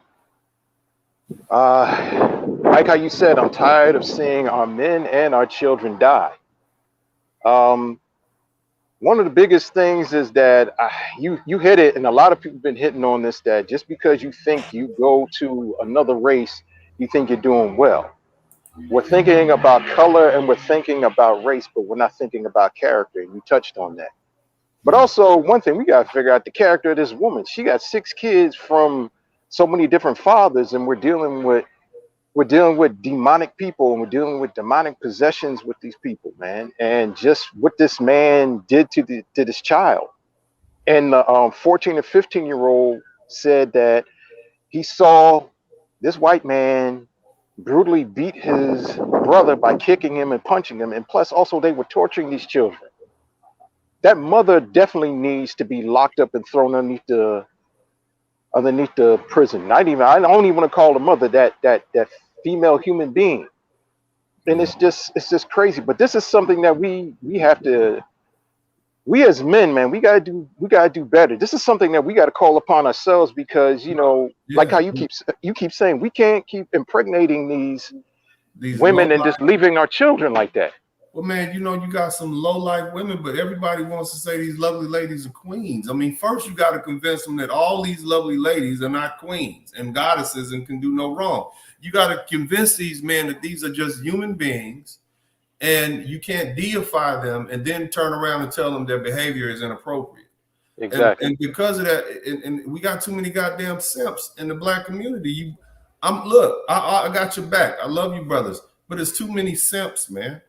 Like how you said, I'm tired of seeing our men and our children die. One of the biggest things is that you hit it, and a lot of people have been hitting on this, that just because you think you go to another race, you think you're doing well. We're thinking about color and we're thinking about race, but we're not thinking about character, and you touched on that. But also, one thing we got to figure out, the character of this woman. She got 6 kids from so many different fathers, and we're dealing with demonic people, and we're dealing with demonic possessions with these people, man. And just what this man did to this child. And the 14 and 15-year-old said that he saw this white man brutally beat his brother by kicking him and punching him, and plus also they were torturing these children. That mother definitely needs to be locked up and thrown underneath the prison. I don't even want to call the mother that female human being. And it's just crazy. But this is something that we have to, we as men, man, we gotta do better. This is something that we gotta call upon ourselves, because like how you keep saying, we can't keep impregnating these women and just leaving our children like that. Well, man, you got some low-life women, but everybody wants to say these lovely ladies are queens. I mean, first you got to convince them that all these lovely ladies are not queens and goddesses and can do no wrong. You got to convince these men that these are just human beings, and you can't deify them and then turn around and tell them their behavior is inappropriate. Exactly. And because of that, and we got too many goddamn simps in the black community. I got your back. I love you, brothers, but it's too many simps, man.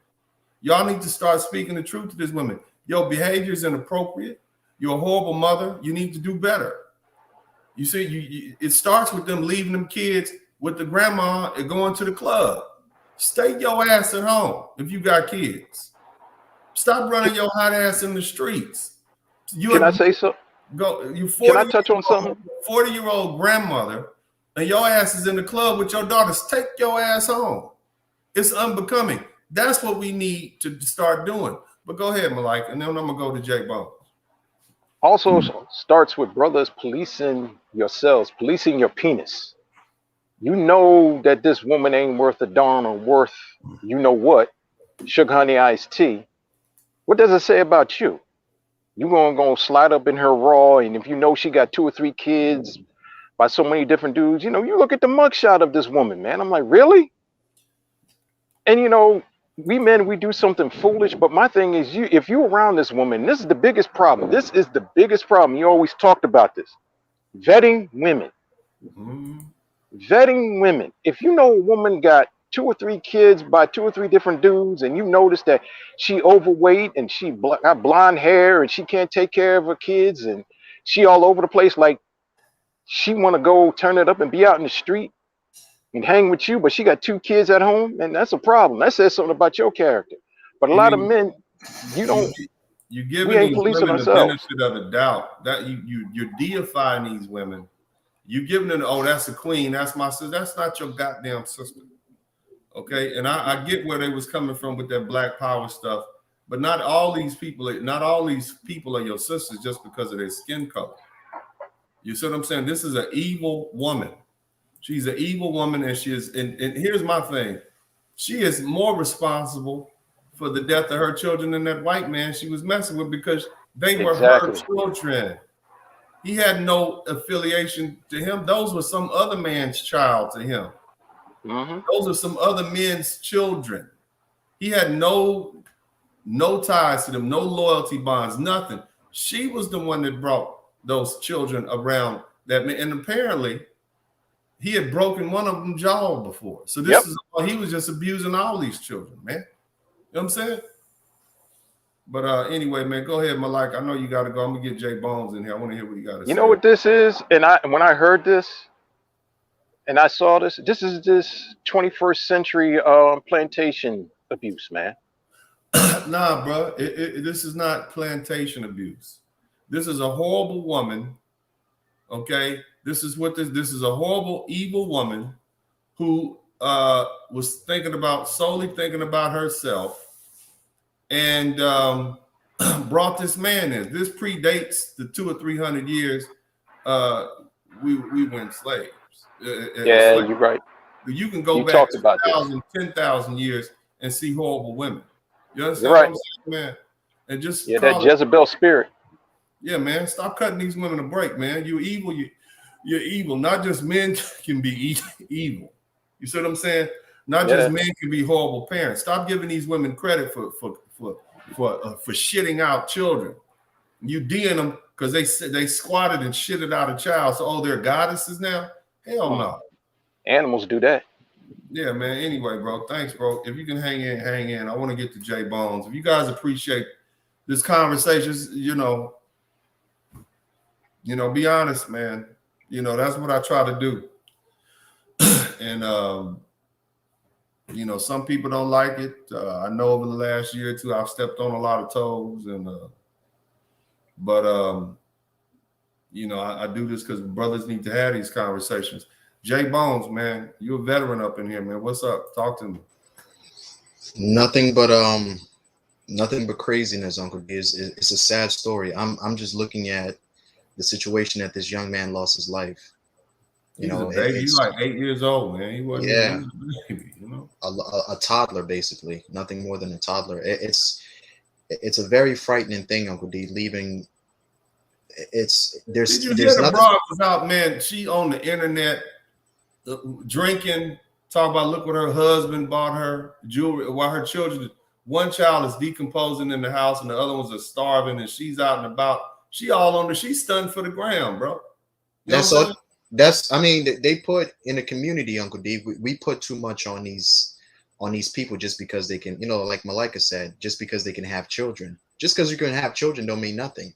Y'all need to start speaking the truth to these women. Your behavior is inappropriate. You're a horrible mother. You need to do better. You see, it starts with them leaving them kids with the grandma and going to the club. Stay your ass at home if you got kids. Stop running your hot ass in the streets. Can I say so? Can I touch on something? 40-year-old grandmother, and your ass is in the club with your daughters. Take your ass home. It's unbecoming. That's what we need to start doing. But go ahead, Malik, and then I'm gonna go to Jay Bones. Also starts with brothers policing yourselves, policing your penis. You know that this woman ain't worth a darn or worth you know what, sugar honey iced tea. What does it say about you? You gonna slide up in her raw, and if you know she got 2 or 3 kids by so many different dudes, you look at the mugshot of this woman, man. I'm like, really? And we men, we do something foolish, but my thing is, if you're around this woman, this is the biggest problem. This is the biggest problem. You always talked about this. Vetting women. Mm-hmm. Vetting women. If you know a woman got 2 or 3 kids by 2 or 3 different dudes, and you notice that she overweight and she got blonde hair and she can't take care of her kids and she all over the place, like she want to go turn it up and be out in the street and hang with you, but she got 2 kids at home, and that's a problem. That says something about your character. But a lot of men, you're giving these women the benefit of the doubt. That you're deifying these women. You giving them, oh, that's a queen, that's my sister. That's not your goddamn sister. Okay, and I get where they was coming from with that black power stuff, but not all these people are your sisters just because of their skin color. You see what I'm saying? This is an evil woman. She's an evil woman, and she is. And here's my thing: she is more responsible for the death of her children than that white man she was messing with, because they were her children. He had no affiliation to him. Those were some other man's child to him. Mm-hmm. Those are some other men's children. He had no ties to them, no loyalty bonds, nothing. She was the one that brought those children around that man, and apparently he had broken one of them jaw before. So he was just abusing all these children, man. You know what I'm saying? But anyway, man, go ahead, Malik. I know you got to go. I'm gonna get Jay Bones in here. I want to hear what you got to say. You know what this is? And when I heard this and I saw this, this is this 21st century plantation abuse, man. Nah, bro. This is not plantation abuse. This is a horrible woman. Okay. This is a horrible, evil woman who was solely thinking about herself, and brought this man in. This predates the 200 or 300 years we went slaves. You're right. You can go back 10,000 years and see horrible women. You understand what I'm saying, man? And just that Jezebel spirit. Yeah, man. Stop cutting these women a break, man. You're evil. You're evil. Not just men can be evil. You see what I'm saying? Not just men can be horrible parents. Stop giving these women credit for shitting out children. You D'ing them because they squatted and shitted out a child. So they're goddesses now? Hell no. Animals do that. Yeah, man. Anyway, bro. Thanks, bro. If you can hang in. I want to get to Jay Bones. If you guys appreciate this conversation, be honest, man. That's what I try to do. And some people don't like it. I know over the last year or two, I've stepped on a lot of toes, but I do this because brothers need to have these conversations. Jay Bones, man, you're a veteran up in here, man. What's up? Talk to me. Nothing but craziness, Uncle D. It's a sad story. I'm just looking at the situation that this young man lost his life. He's like 8 years old, man. He wasn't a baby, a toddler, basically, nothing more than a toddler. It's a very frightening thing, Uncle D. Leaving. Did you hear the broad was out, man? She on the internet drinking, talk about look what her husband bought her jewelry, while her children, one child is decomposing in the house and the other ones are starving, and she's out and about She all on she's stunned for the ground, bro. That's I mean, they put in the community, Uncle D. We put too much on these people just because they can, like Malika said, just because they can have children. Just because you can have children don't mean nothing.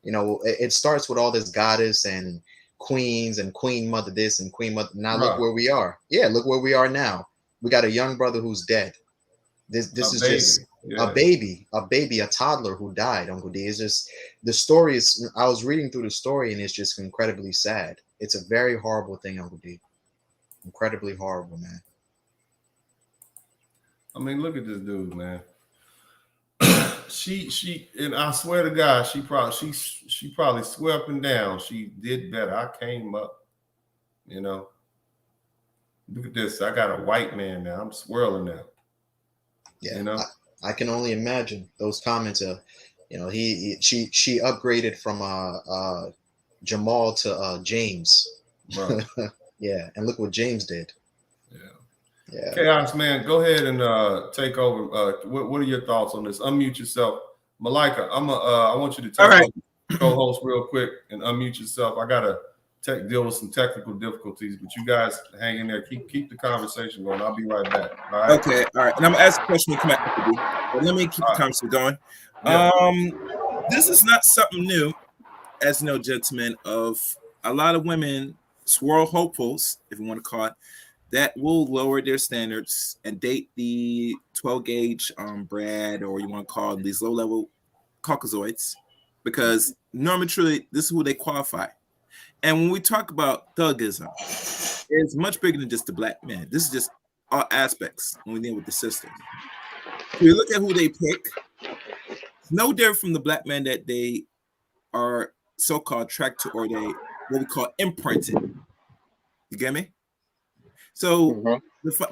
It starts with all this goddess and queens and queen mother this and queen mother. Now look where we are. Yeah, look where we are now. We got a young brother who's dead. This is just a baby, a toddler who died, Uncle D. It's just, the story is, I was reading through the story and it's just incredibly sad. It's a very horrible thing, Uncle D. Incredibly horrible, man. I mean, look at this dude, man. She and I swear to God, she probably swept and down. She did better. I came up, Look at this. I got a white man now. I'm swirling now. Yeah, I can only imagine those comments. She upgraded from Jamal to James. Right. Yeah, and look what James did. Yeah. Chaos, man, go ahead and take over. What are your thoughts on this? Unmute yourself, Malika. I want you to take over, co-host real quick and unmute yourself. I gotta deal with some technical difficulties, but you guys hang in there. Keep the conversation going. I'll be right back. All right. Okay. All right. And I'm gonna ask a question when we come back. But let me keep the conversation going. Yeah. This is not something new, as you know, gentlemen. Of a lot of women, swirl hopefuls, if you want to call it, that will lower their standards and date the 12 gauge Brad, or you want to call them these low level Caucasoids, because normally, truly, this is who they qualify. And when we talk about thugism, it's much bigger than just the black man. This is just all aspects when we deal with the system. If you look at who they pick, it's no different from the black man that they are so-called tracked to, or they what we call imprinted. You get me? So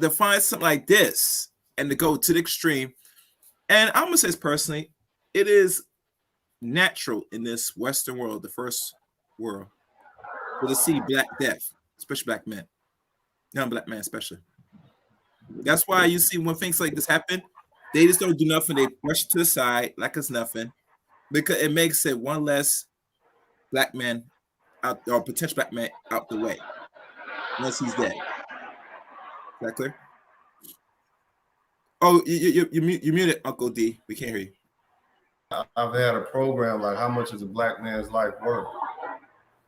to find something like this and to go to the extreme, and I'm gonna say this personally, it is natural in this Western world, the first world, to see black death, especially black men, young black men especially. That's why you see when things like this happen, they just don't do nothing. They brush it to the side like it's nothing, because it makes it one less black man out, or potential black man out the way, unless he's dead. Is that clear? Oh, you muted, Uncle D. We can't hear you. I've had a program like, how much is a black man's life worth?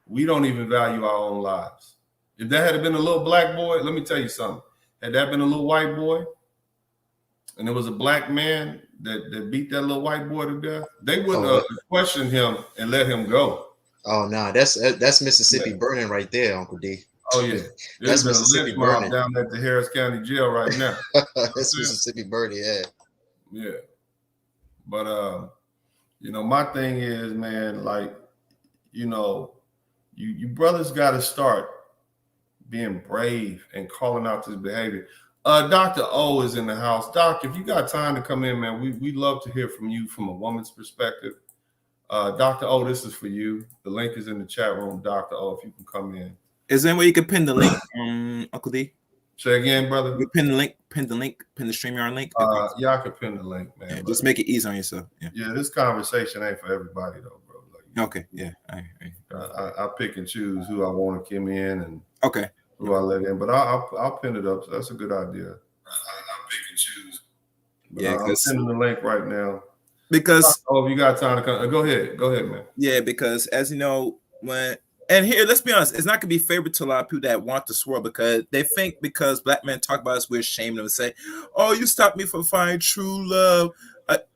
We don't even value our own lives. If that had been a little black boy, let me tell you something. Had that been a little white boy, and there was a black man that beat that little white boy to death, they wouldn't question him and let him go. Oh no, that's Mississippi burning right there, Uncle D. Oh yeah, that's Mississippi burning down at the Harris County Jail right now. That's Mississippi burning, yeah. Yeah, but my thing is, man, like, you brothers got to start being brave and calling out this behavior. Dr. O is in the house. Doc, if you got time to come in, man, we'd love to hear from you from a woman's perspective. Dr. O, this is for you. The link is in the chat room, Dr. O, if you can come in. Is there any way you can pin the link, Uncle D? Say again, brother. You pin the link, pin the StreamYard link. Yeah, I can pin the link, man. Yeah, just make it easy on yourself. Yeah, this conversation ain't for everybody though, bro. Like, okay, yeah. I pick and choose who I want to come in and who I let in, but I'll pin it up. So that's a good idea. I'll pick and choose. But I'm pinning the link right now. Because if you got time to come, go ahead, man. Yeah, because as you know, and here, let's be honest, it's not gonna be favorite to a lot of people that want to swirl, because they think because black men talk about us, we're ashamed of them and say, "Oh, you stopped me from finding true love."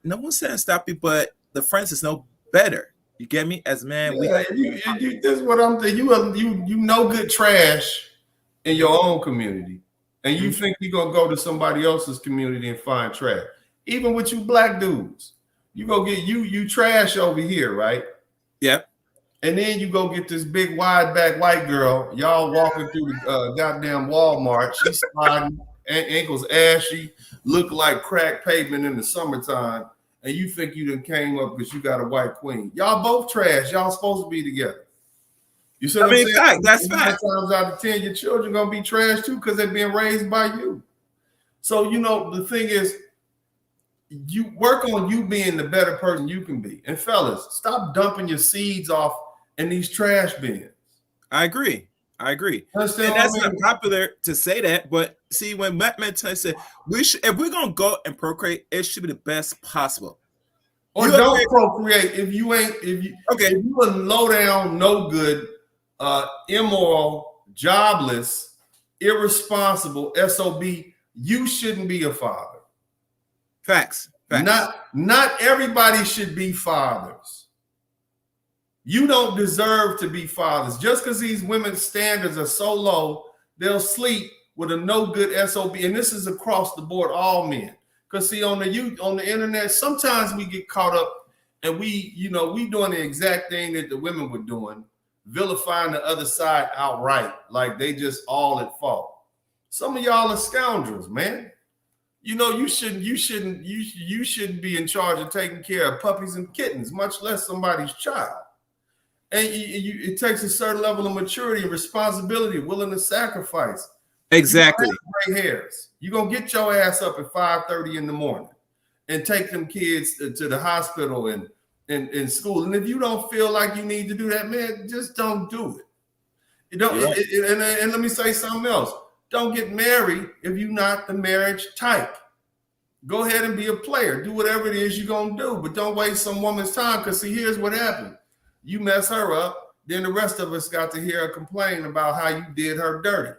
No one's saying stop you, but the friends is no better. You get me? As man, this is what I'm thinking. You know good trash in your own community, and you think you're gonna go to somebody else's community and find trash. Even with you black dudes, you go get you trash over here, right? Yep. And then you go get this big wide back white girl. Y'all walking through the goddamn Walmart. She's sliding, ankles ashy, look like crack pavement in the summertime. And you think you done came up because you got a white queen. Y'all both trash. Y'all supposed to be together. You see what I'm saying? Fact, that's fact. 9 times out of 10, your children gonna be trash too because they're being raised by you. So the thing is, you work on you being the better person you can be. And fellas, stop dumping your seeds off in these trash bins. I agree. And that's not popular to say that, but see, when Black men say we should, if we're gonna go and procreate, it should be the best possible. Or don't procreate if you a low down, no good, immoral, jobless, irresponsible SOB, you shouldn't be a father. Facts. Not everybody should be fathers. You don't deserve to be fathers. Just because these women's standards are so low, they'll sleep with a no good SOB. And this is across the board, all men. Because see, on the internet, sometimes we get caught up and we doing the exact thing that the women were doing, vilifying the other side outright, like they just all at fault. Some of y'all are scoundrels, man. You shouldn't be in charge of taking care of puppies and kittens, much less somebody's child. And it takes a certain level of maturity and responsibility, willing to sacrifice. Exactly. Gray hairs. You're going to get your ass up at 5:30 in the morning and take them kids to the hospital and school. And if you don't feel like you need to do that, man, just don't do it. And let me say something else. Don't get married if you're not the marriage type. Go ahead and be a player. Do whatever it is you're going to do, but don't waste some woman's time, because see, here's what happened. You mess her up, then the rest of us got to hear her complain about how you did her dirty.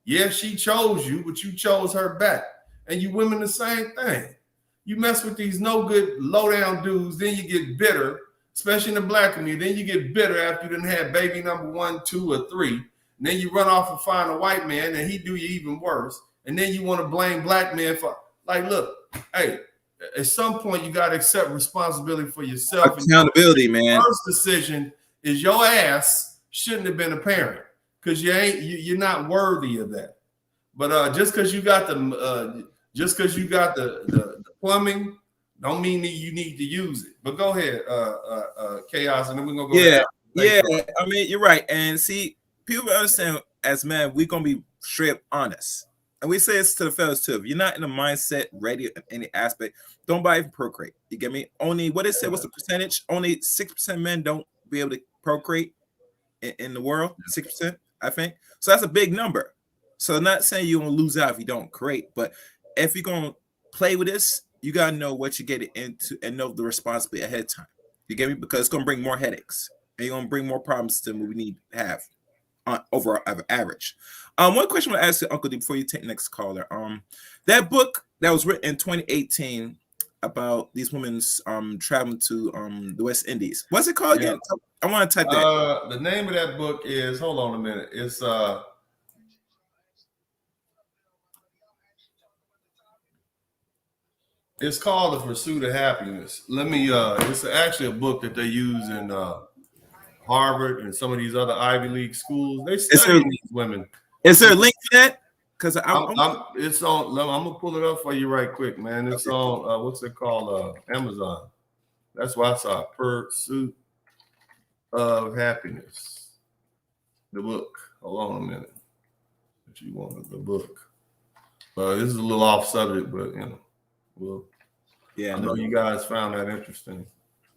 Yeah, she chose you, but you chose her back. And you women the same thing. You mess with these no good low down dudes, then you get bitter, especially in the Black community. Then you get bitter after you done had baby number 1, 2, or 3. And then you run off and find a white man and he do you even worse. And then you want to blame Black men for, like, look, hey, at some point you got to accept responsibility for yourself. Accountability, man. First decision is your ass shouldn't have been a parent, because you're not worthy of that. But just because you got the plumbing, don't mean that you need to use it. But go ahead, Chaos, and then we're gonna go. Yeah. I mean, you're right. And see, people understand as men, we're gonna be straight up honest. And we say this to the fellas too. If you're not in the mindset ready in any aspect, don't buy even procreate. You get me? Only what they say, what's the percentage? Only 6% men don't be able to procreate in the world. 6%, I think. So that's a big number. So I'm not saying you're gonna lose out if you don't create, but if you're gonna play with this, you gotta know what you're getting into and know the responsibility ahead of time. You get me? Because it's gonna bring more headaches and you're gonna bring more problems than what we need to have over average. One question I want to ask you, Uncle D, before you take the next caller. That book that was written in 2018 about these women's traveling to the West Indies. What's it called again? I want to type that. The name of that book is, hold on a minute. It's called The Pursuit of Happiness. It's actually a book that they use in Harvard and some of these other Ivy League schools. They study these women. Is there a link to that? Because it's on. I'm gonna pull it up for you right quick, man. It's on what's it called? Amazon. That's why I saw Pursuit of Happiness. The book. Hold on a minute. If you wanted the book. This is a little off subject, but well, yeah, I know you guys found that interesting.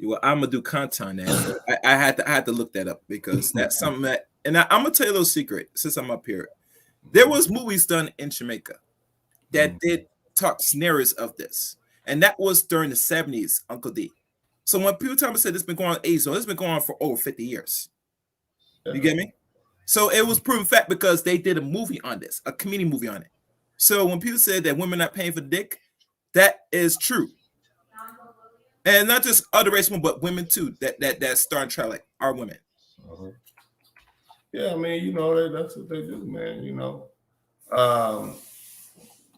Well, I'm gonna do content now. So I had to look that up because that's something that, and I'm gonna tell you a little secret since I'm up here. There was movies done in Jamaica that did talk scenarios of this, and that was during the 70s, Uncle D. So when people tell me say this been going on 80s, so it's been going on for over 50 years. You get me? So it was proven fact because they did a movie on this, a community movie on it. So when people said that women not paying for dick, that is true. And not just other race women, but women too, that start trying, like our women. Yeah, I mean, that's what they do, man.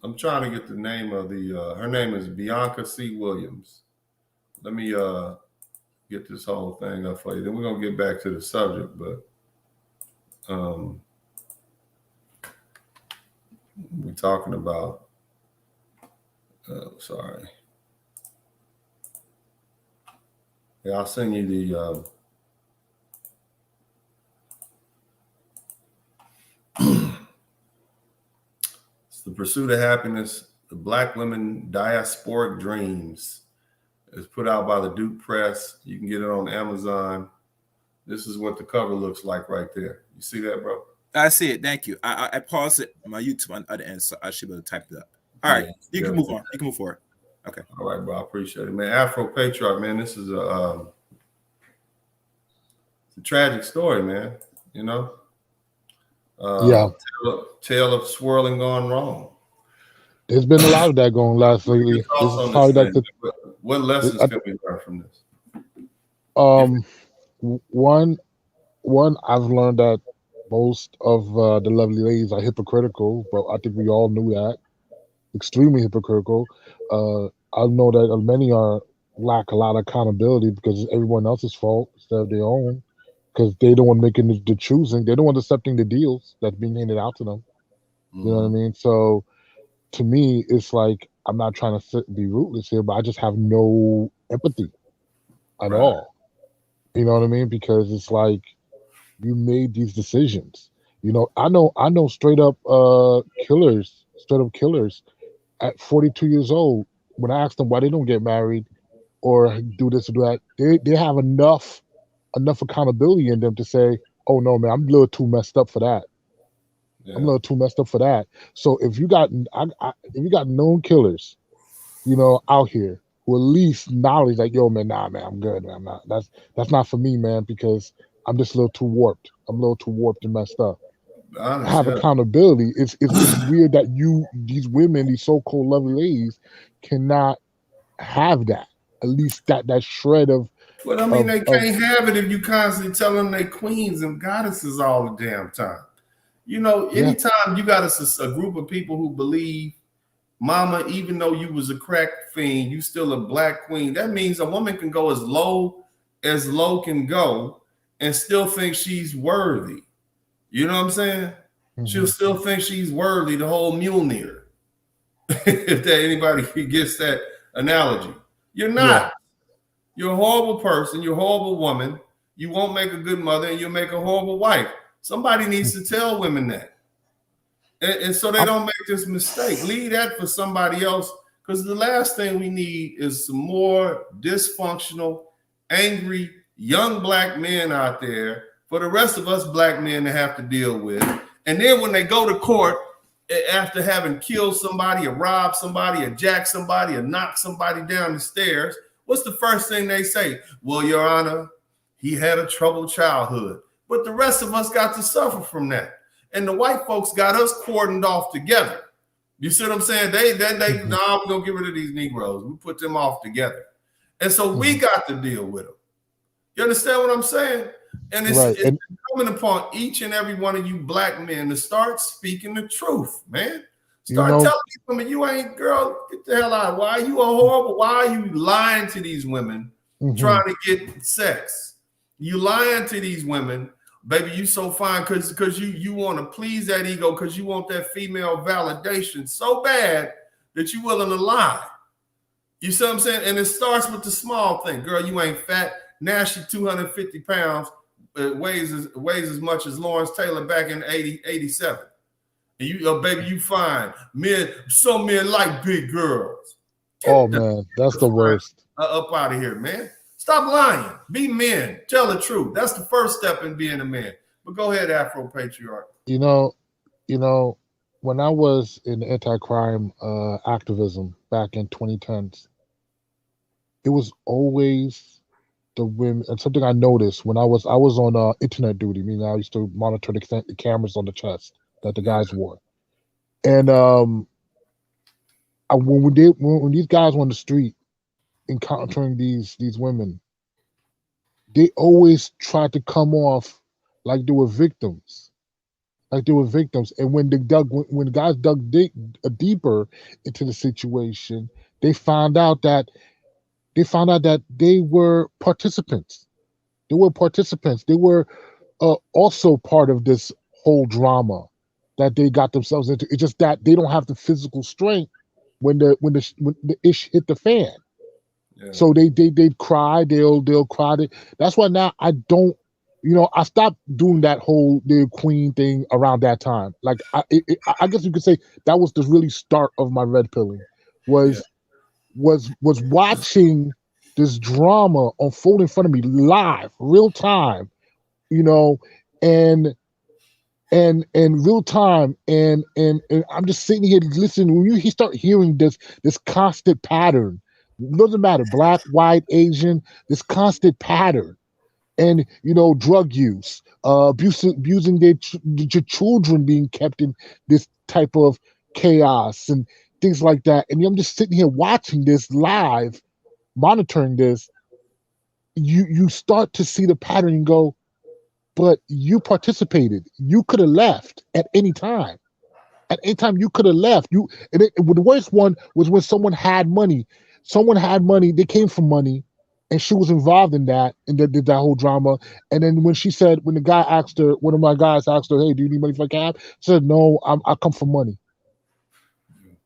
I'm trying to get the name of her name is Bianca C. Williams. Let me get this whole thing up for you. Then we're gonna get back to the subject, but we're talking about sorry. Yeah, I'll send you the it's The Pursuit of Happiness The Black Women Diasporic Dreams. It's put out by the Duke Press. You can get it on Amazon. This is what the cover looks like right there. You see that, bro? I see it. Thank you. I paused it on my YouTube on the other end, so I should be able to type it up. All right, you can move on. You can move forward. Okay. All right, bro. I appreciate it, man. Afro Patriarch, man. This is a tragic story, man. You know. Tale of swirling gone wrong. There's been a lot of that going last lately. This is probably like what lessons can we learn from this? One, I've learned that most of the lovely ladies are hypocritical, but I think we all knew that. Extremely hypocritical. I know that many lack a lot of accountability because it's everyone else's fault instead of their own, because they don't want making the choosing. They don't want accepting the deals that's being handed out to them. You know what I mean? So to me, it's like, I'm not trying to sit and be rootless here, but I just have no empathy at all. You know what I mean? Because it's like, you made these decisions. You know, I know straight up killers at 42 years old. When I ask them why they don't get married or do this or that, they have enough accountability in them to say, oh no, man, I'm a little too messed up for that. Yeah. I'm a little too messed up for that. So if you got known killers, you know, out here who at least knowledge like, yo, man, nah, man, I'm good, man. I'm not. That's not for me, man, because I'm just a little too warped. I'm a little too warped and messed up. I have accountability. It's weird that these women, these so-called lovely ladies, cannot have that. At least that shred of. Well, I mean, they can't have it if you constantly tell them they queens and goddesses all the damn time. You know, anytime you got a group of people who believe, mama, even though you was a crack fiend, you still a black queen. That means a woman can go as low can go and still think she's worthy. You know what I'm saying? Mm-hmm. She'll still think she's worthy to hold Mjolnir. If anybody gets that analogy. You're not. Yeah. You're a horrible person. You're a horrible woman. You won't make a good mother, and you'll make a horrible wife. Somebody needs to tell women that. And so they don't make this mistake. Leave that for somebody else, because the last thing we need is some more dysfunctional, angry, young black men out there for the rest of us black men to have to deal with. And then when they go to court, after having killed somebody or robbed somebody or jacked somebody or knocked somebody down the stairs, what's the first thing they say? Well, Your Honor, he had a troubled childhood. But the rest of us got to suffer from that. And the white folks got us cordoned off together. You see what I'm saying? They we're gonna get rid of these Negroes. We put them off together. And so we got to deal with them. You understand what I'm saying? And it's coming upon each and every one of you black men to start speaking the truth, man. Start telling these women, you ain't, girl, get the hell out. Why are you why are you lying to these women trying to get sex? You lying to these women, baby, you so fine because you want to please that ego, because you want that female validation so bad that you're willing to lie. You see what I'm saying? And it starts with the small thing. Girl, you ain't fat. Now she 250 pounds, weighs as much as Lawrence Taylor back in 87. And you, baby, you fine. Some men like big girls. Oh man, that's the worst. Up out of here, man. Stop lying. Be men. Tell the truth. That's the first step in being a man. But go ahead, Afro Patriarch. You know, when I was in anti-crime activism back in 2010s, it was always the women. And something I noticed when I was on internet duty, meaning I used to monitor the cameras on the chest that the guys wore. And when these guys were on the street encountering these women, they always tried to come off like they were victims. And when the guys dug deeper into the situation, they found out that they were participants. They were also part of this whole drama that they got themselves into. It's just that they don't have the physical strength when the ish hit the fan. Yeah. So they'd cry, they'll cry. That's why now I don't I stopped doing that whole Dairy Queen thing around that time. Like I guess you could say that was the really start of my red pilling. Was watching this drama unfold in front of me live, real time, and real time, and I'm just sitting here listening. When you start hearing this constant pattern, it doesn't matter, black, white, Asian, this constant pattern, and drug use, abusing their children, being kept in this type of chaos and things like that. And I'm just sitting here watching this live, monitoring this. You start to see the pattern and go, but you participated. You could have left at any time. At any time you could have left. The worst one was when someone had money. Someone had money. They came from money, and she was involved in that, and did that whole drama. And then when the guy asked her, one of my guys asked her, "Hey, do you need money for a cab?" She said, "No, I come from money."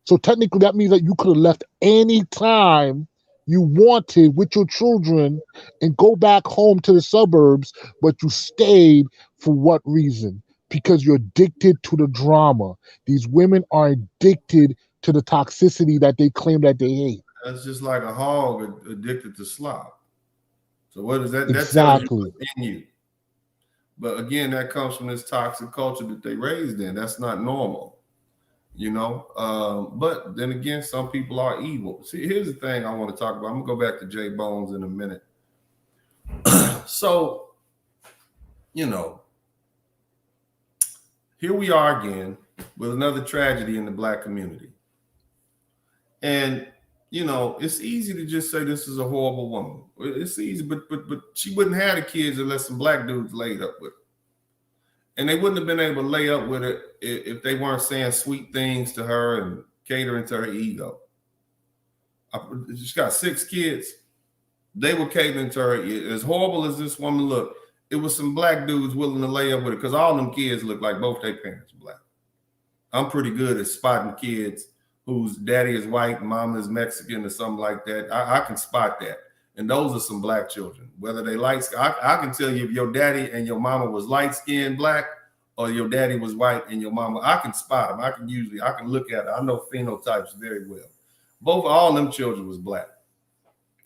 So technically, that means that you could have left any time you wanted with your children and go back home to the suburbs, but you stayed for what reason? Because you're addicted to the drama. These women are addicted to the toxicity that they claim that they hate. That's just like a hog addicted to slop. So what is that? Exactly. That tells you what's in you. But again, that comes from this toxic culture that they raised in. That's not normal. But then again, some people are evil. See, here's the thing I want to talk about. I'm gonna go back to J Bones in a minute. So, here we are again with another tragedy in the black community. And it's easy to just say this is a horrible woman. It's easy, but she wouldn't have the kids unless some black dudes laid up with her. And they wouldn't have been able to lay up with her if they weren't saying sweet things to her and catering to her ego. She's got 6 kids. They were catering to her. As horrible as this woman looked, it was some black dudes willing to lay up with her because all them kids look like both their parents black. I'm pretty good at spotting kids whose daddy is white and mama is Mexican or something like that. I can spot that. And those are some black children. Whether they I can tell you if your daddy and your mama was light-skinned black or your daddy was white and your mama, I can spot them. I can look at it. I know phenotypes very well. All them children was black.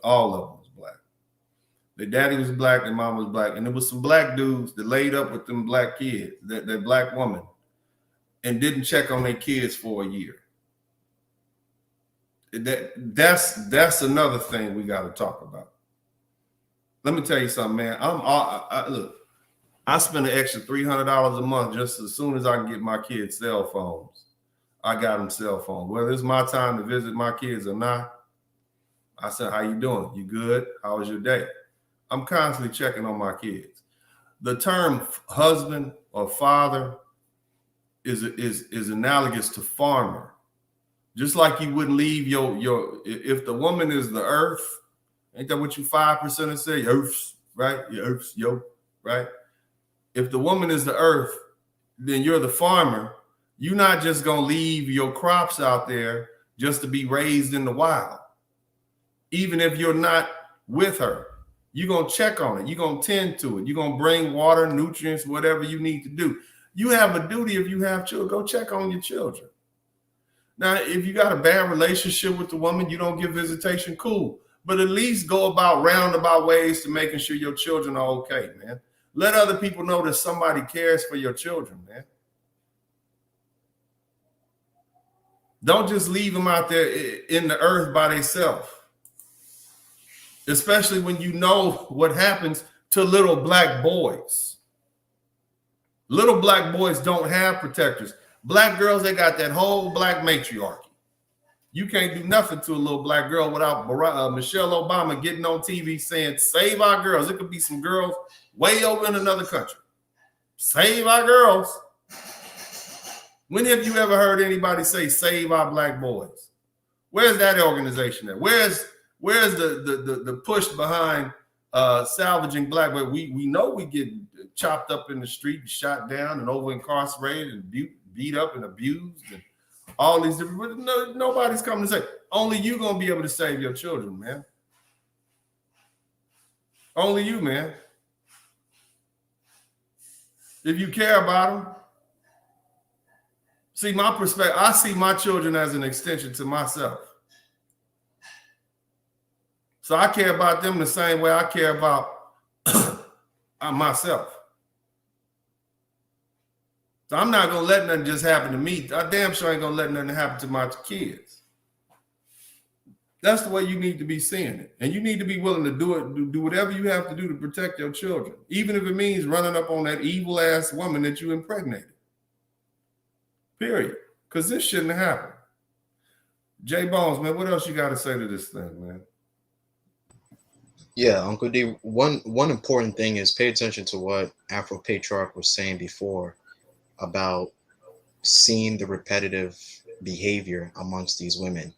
All of them was black. Their daddy was black, their mama was black. And there was some black dudes that laid up with them black kids, that black woman, and didn't check on their kids for a year. That's another thing we got to talk about. Let me tell you something, man. Look, I spend an extra $300 a month just as soon as I can get my kids cell phones. I got them cell phones. Whether it's my time to visit my kids or not, I said, "How you doing? You good? How was your day?" I'm constantly checking on my kids. The term husband or father is analogous to farmer. Just like you wouldn't leave if the woman is the earth, ain't that what you 5% say? Earths, right? Your earths, right? If the woman is the earth, then you're the farmer. You're not just gonna leave your crops out there just to be raised in the wild. Even if you're not with her, you're gonna check on it, you're gonna tend to it, you're gonna bring water, nutrients, whatever you need to do. You have a duty if you have children, go check on your children. Now, if you got a bad relationship with the woman, you don't give visitation, cool. But at least go about roundabout ways to making sure your children are okay, man. Let other people know that somebody cares for your children, man. Don't just leave them out there in the earth by themselves. Especially when you know what happens to little black boys. Little black boys don't have protectors. Black girls, they got that whole black matriarchy. You can't do nothing to a little black girl without Michelle Obama getting on TV saying, "Save our girls." It could be some girls way over in another country. Save our girls. When have you ever heard anybody say, "Save our black boys"? Where's that organization at? Where's the push behind salvaging black boys? We know we get chopped up in the street, shot down, and over incarcerated, and beat up and abused, and all these different. Nobody's coming to say. Only you gonna be able to save your children, man. Only you, man. If you care about them. See, my perspective, I see my children as an extension to myself. So I care about them the same way I care about myself. So I'm not going to let nothing just happen to me. I damn sure ain't going to let nothing happen to my kids. That's the way you need to be seeing it. And you need to be willing to do it, do whatever you have to do to protect your children, even if it means running up on that evil ass woman that you impregnated. Period. Because this shouldn't happen. Jay Bones, man, what else you got to say to this thing, man? Yeah, Uncle D, one important thing is pay attention to what Afro Patriarch was saying before about seeing the repetitive behavior amongst these women.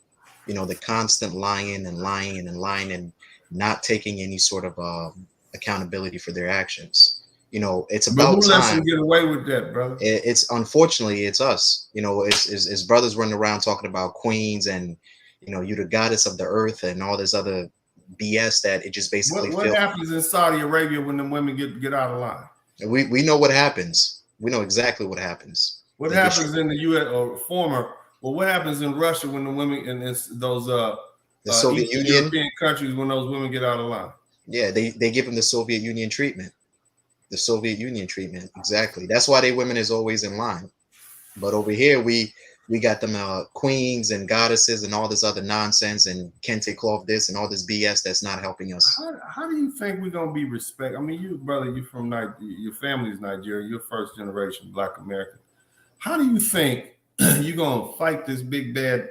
You know, the constant lying and lying and lying and not taking any sort of accountability for their actions. You know, it's about who lets time. them get away with that, brother? It's unfortunately it's us. You know, it's brothers running around talking about queens and, you know, you the goddess of the earth and all this other BS that it just basically. What happens in Saudi Arabia when the women get out of line? We know what happens. We know exactly what happens. What happens in the U.S. or former? Well, what happens in Russia when the women in those the Soviet Eastern Union European countries when those women get out of line? Yeah, they give them the Soviet Union treatment. The Soviet Union treatment, exactly. That's why they women is always in line. But over here, we got them queens and goddesses and all this other nonsense and kente cloth this and all this BS that's not helping us. How do you think we're gonna be respected? I mean, you brother, you from your family's Nigeria, you're first generation Black American. How do you think you're gonna fight this big bad?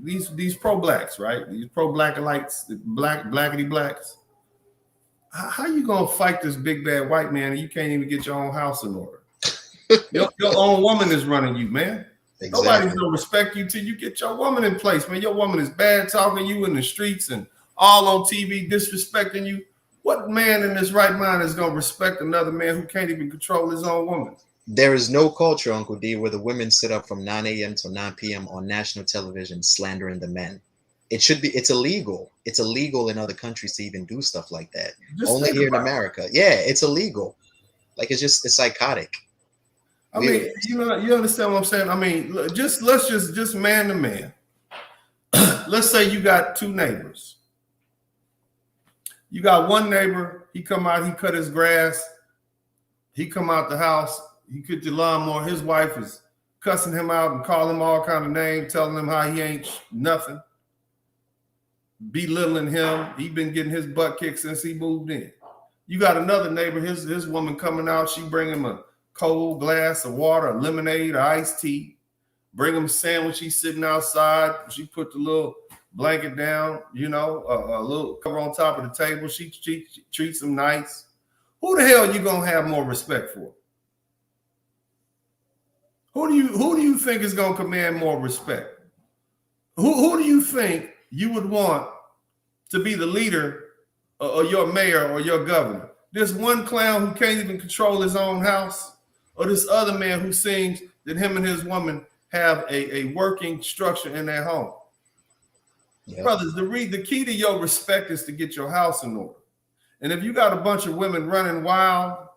These pro-blacks, right? These pro-blackalites, blackity blacks. How you gonna fight this big bad white man and you can't even get your own house in order? Your own woman is running you, man. Exactly. Nobody's gonna respect you till you get your woman in place, man. Your woman is bad talking you in the streets and all on TV disrespecting you. What man in his right mind is gonna respect another man who can't even control his own woman? There is no culture, Uncle D, where the women sit up from 9 a.m. to 9 p.m. on national television slandering the men. It's illegal. It's illegal in other countries to even do stuff like that. Just only here in America. Yeah, it's illegal. Like it's psychotic. I mean, you understand what I'm saying? I mean, let's just man to man. Let's say you got two neighbors. You got one neighbor, he come out, he cut his grass, he come out the house, he cut the lawnmower, his wife is cussing him out and calling him all kind of names, telling him how he ain't nothing. Belittling him. He been getting his butt kicked since he moved in. You got another neighbor, his woman coming out, she bring him a cold glass of water, a lemonade, or iced tea, bring him a sandwich, he's sitting outside, she put the little blanket down, a little cover on top of the table, she treats him nice. Who the hell you gonna have more respect for? Who do you think is gonna command more respect? Who do you think you would want to be the leader or your mayor or your governor? This one clown who can't even control his own house, or this other man who seems that him and his woman have a working structure in their home? Yep. Brothers, the key to your respect is to get your house in order. And if you got a bunch of women running wild,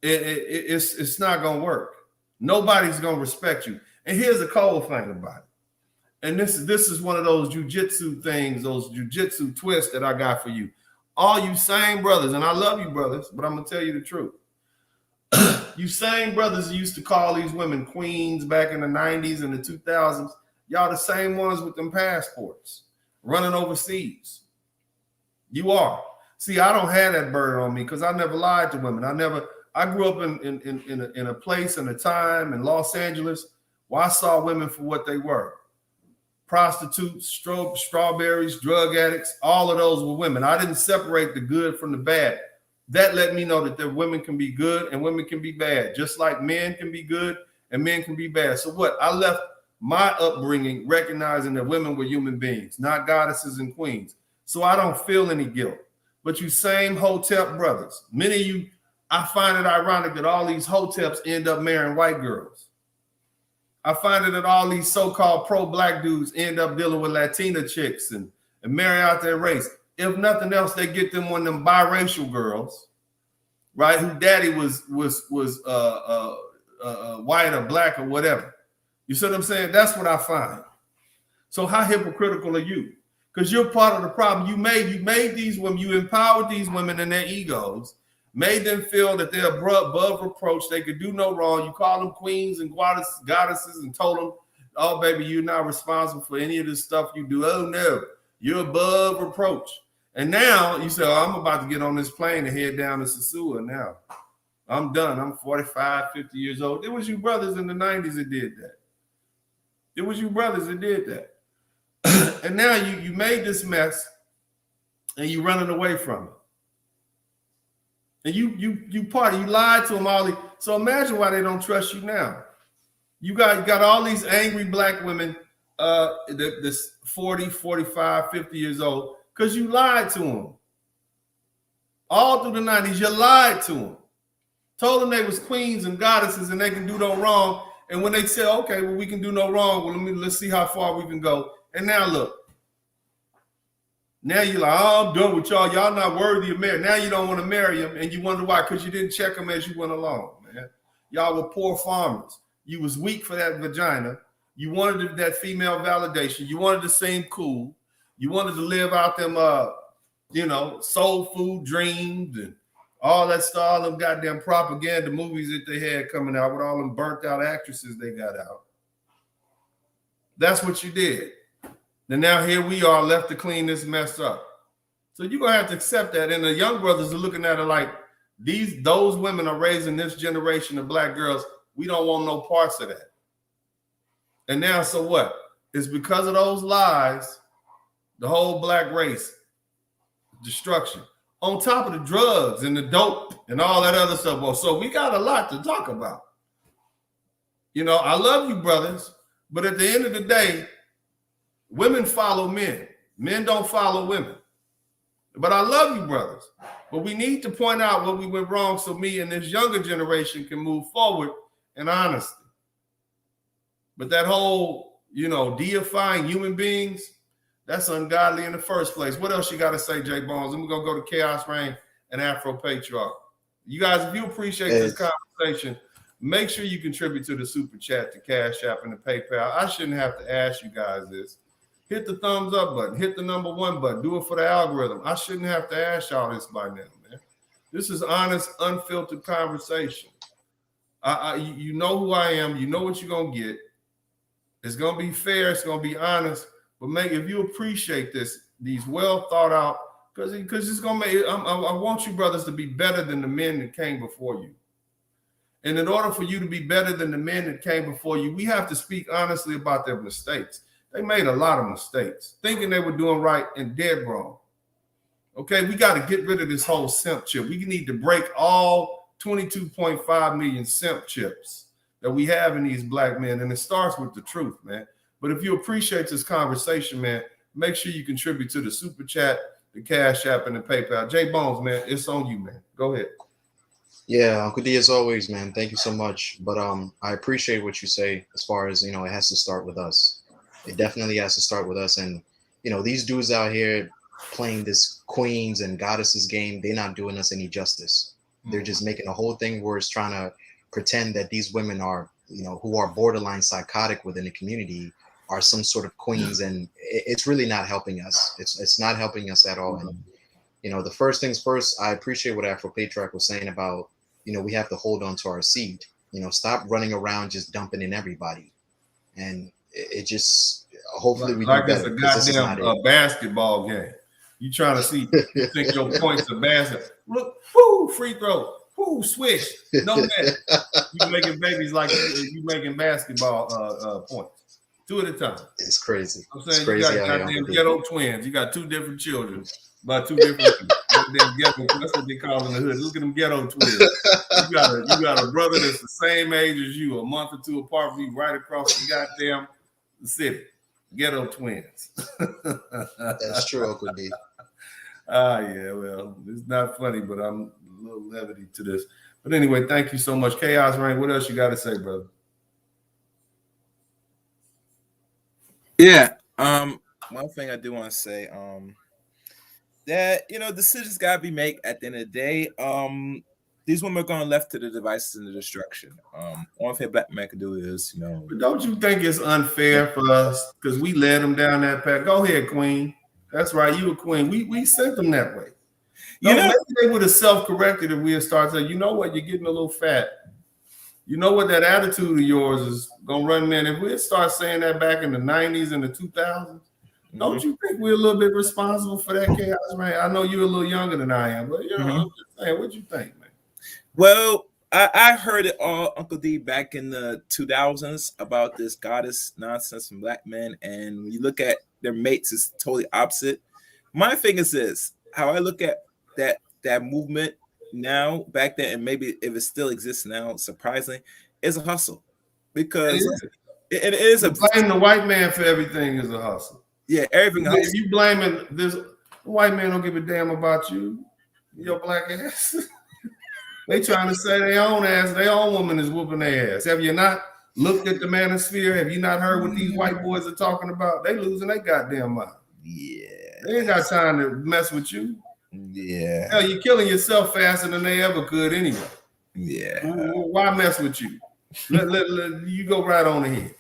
it's not going to work. Nobody's going to respect you. And here's the cold thing about it. And this is one of those jujitsu things, those jujitsu twists that I got for you. All you same brothers, and I love you brothers, but I'm going to tell you the truth. You same brothers used to call these women queens back in the 90s and the 2000s. Y'all the same ones with them passports running overseas. You are. See, I don't have that burden on me because I never lied to women. I grew up in a place and a time in Los Angeles where I saw women for what they were. Prostitutes, strawberries, drug addicts, all of those were women. I didn't separate the good from the bad. That let me know that the women can be good and women can be bad, just like men can be good and men can be bad. So what? I left my upbringing recognizing that women were human beings, not goddesses and queens. So I don't feel any guilt. But you same hotep brothers, many of you, I find it ironic that all these hoteps end up marrying white girls. I find it that all these so-called pro-black dudes end up dealing with Latina chicks and marry out their race. If nothing else, they get them one of them biracial girls right? Who daddy was white or black or whatever. You see what I'm saying? That's what I find. So how hypocritical are you? Because you're part of the problem. You made these women, you empowered these women in their egos, made them feel that they're above reproach. They could do no wrong. You call them queens and goddesses and told them, oh, baby, you're not responsible for any of this stuff you do. Oh, no, you're above reproach. And now you say, oh, I'm about to get on this plane and head down to Sasua now. I'm done. I'm 45, 50 years old. It was you brothers in the 90s that did that. It was you brothers that did that. And now you made this mess and you running away from it. And you lied to them all. So imagine why they don't trust you now. You got all these angry black women, this 40, 45, 50 years old, because you lied to them. All through the 90s, you lied to them. Told them they was queens and goddesses and they can do no wrong. And when they said, okay, well, we can do no wrong, well, let's see how far we can go. And now look. Now you're like, oh, I'm done with y'all. Y'all not worthy of marriage. Now you don't want to marry them, and you wonder why, because you didn't check them as you went along, man. Y'all were poor farmers. You was weak for that vagina. You wanted that female validation. You wanted to seem cool. You wanted to live out them, soul food dreams and all that stuff, all them goddamn propaganda movies that they had coming out with all them burnt out actresses they got out. That's what you did. And now here we are left to clean this mess up. So you're gonna have to accept that. And the young brothers are looking at it like those women are raising this generation of black girls. We don't want no parts of that. And now, so what? It's because of those lies, the whole black race, destruction. On top of the drugs and the dope and all that other stuff. Well, so we got a lot to talk about. I love you, brothers, but at the end of the day, women follow men. Men don't follow women. But I love you, brothers. But we need to point out what we went wrong so me and this younger generation can move forward in honesty. But that whole, deifying human beings, that's ungodly in the first place. What else you got to say, Jay Bones? And we're going to go to Chaos Reign and Afro Patriarch. You guys, if you appreciate this conversation, make sure you contribute to the Super Chat, the Cash App, and the PayPal. I shouldn't have to ask you guys this. Hit the thumbs up button. Hit the #1 button. Do it for the algorithm. I shouldn't have to ask y'all this by now, man. This is honest, unfiltered conversation. You know who I am. You know what you're going to get. It's going to be fair. It's going to be honest. But if you appreciate these well thought out, because it's going to make, I want you brothers to be better than the men that came before you. And in order for you to be better than the men that came before you, we have to speak honestly about their mistakes. They made a lot of mistakes, thinking they were doing right and dead wrong. Okay, we got to get rid of this whole simp chip. We need to break all 22.5 million simp chips that we have in these black men. And it starts with the truth, man. But if you appreciate this conversation, man, make sure you contribute to the Super Chat, the Cash App, and the PayPal. Jay Bones, man, it's on you, man. Go ahead. Yeah, Uncle D, as always, man. Thank you so much. But I appreciate what you say as far as, it has to start with us. It definitely has to start with us. And, these dudes out here playing this queens and goddesses game, they're not doing us any justice. They're just making the whole thing worse, trying to pretend that these women are, who are borderline psychotic within the community are some sort of queens. And it's really not helping us. It's not helping us at all. And, the first things first, I appreciate what Afro Patriarch was saying about, we have to hold on to our seed, stop running around just dumping in everybody. And it just, hopefully we do better. It's a goddamn basketball game. You trying to see, you think your points are basket. Look, whoo, free throw, whoo, swish, no net. You making babies like you making basketball points. 2 at a time. It's crazy. I'm saying you got goddamn ghetto twins. You got 2 different children by 2 different ghetto. That's what they call in the hood. Look at them ghetto twins. You got a brother that's the same age as you, a month or 2 apart from you, right across the goddamn city. Ghetto twins. That's true, Uncle D. Yeah, well, it's not funny, but I'm a little levity to this. But anyway, thank you so much. Chaos Reign, what else you got to say, brother? Yeah. One thing I do want to say, that decisions gotta be made at the end of the day. these women are going left to the devices and the destruction. Only thing a black man can do is, But don't you think it's unfair for us because we led them down that path? Go ahead, Queen. That's right, you a queen. We sent them that way. Maybe they would have self-corrected if we had started saying, you know what, you're getting a little fat. You know what, that attitude of yours is gonna run, man. If we start saying that back in the 90s and the 2000s, don't you think we're a little bit responsible for that chaos, man? I know you're a little younger than I am, but I'm just saying, what you think, man? Well, I heard it all, Uncle D, back in the 2000s about this goddess nonsense from black men, and when you look at their mates, it's totally opposite. My thing is this: how I look at that movement now, back then, and maybe if it still exists now, surprisingly, is a hustle, because it is blame the white man for everything is a hustle. Yeah, everything. If you blaming this, the white man don't give a damn about you, your black ass. They trying to say their own ass, their own woman is whooping their ass. Have you not looked at the manosphere? Have you not heard what these white boys are talking about? They losing their goddamn mind. Yeah. They ain't got time to mess with you. Yeah. Hell, you're killing yourself faster than they ever could anyway. Yeah. Why mess with you? Let you go right on ahead.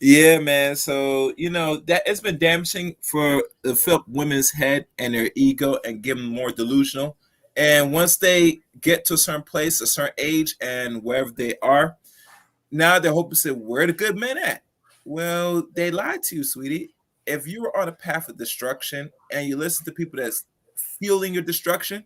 Yeah, man. So, that it's been damaging for the fill up women's head and their ego and give them more delusional. And once they get to a certain place, a certain age, and wherever they are, now they're hoping to say, where the good men at? Well, they lied to you, sweetie. If you were on a path of destruction and you listen to people that's fueling your destruction,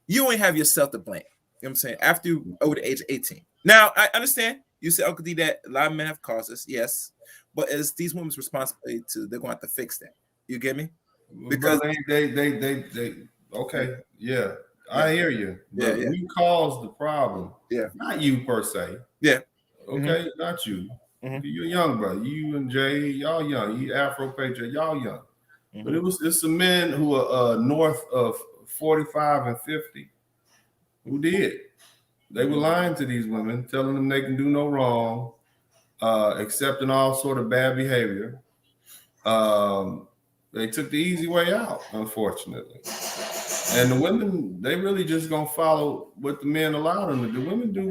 you only have yourself to blame. You know what I'm saying? After you over the age of 18. Now, I understand. You said, Uncle D, that a lot of men have caused this. Yes. But it's these women's responsibility they're going to have to fix that. You get me? Because they okay. Yeah. I hear you. Yeah, but we caused the problem. Yeah. Not you per se. Yeah. Okay, not you. You're young, brother. You and Jay, y'all young. You Afro Patriot, y'all young. But it's some men who are north of 45 and 50 who did. They were lying to these women, telling them they can do no wrong, accepting all sort of bad behavior. They took the easy way out, unfortunately. And the women, they really just gonna follow what the men allow them to do. Women do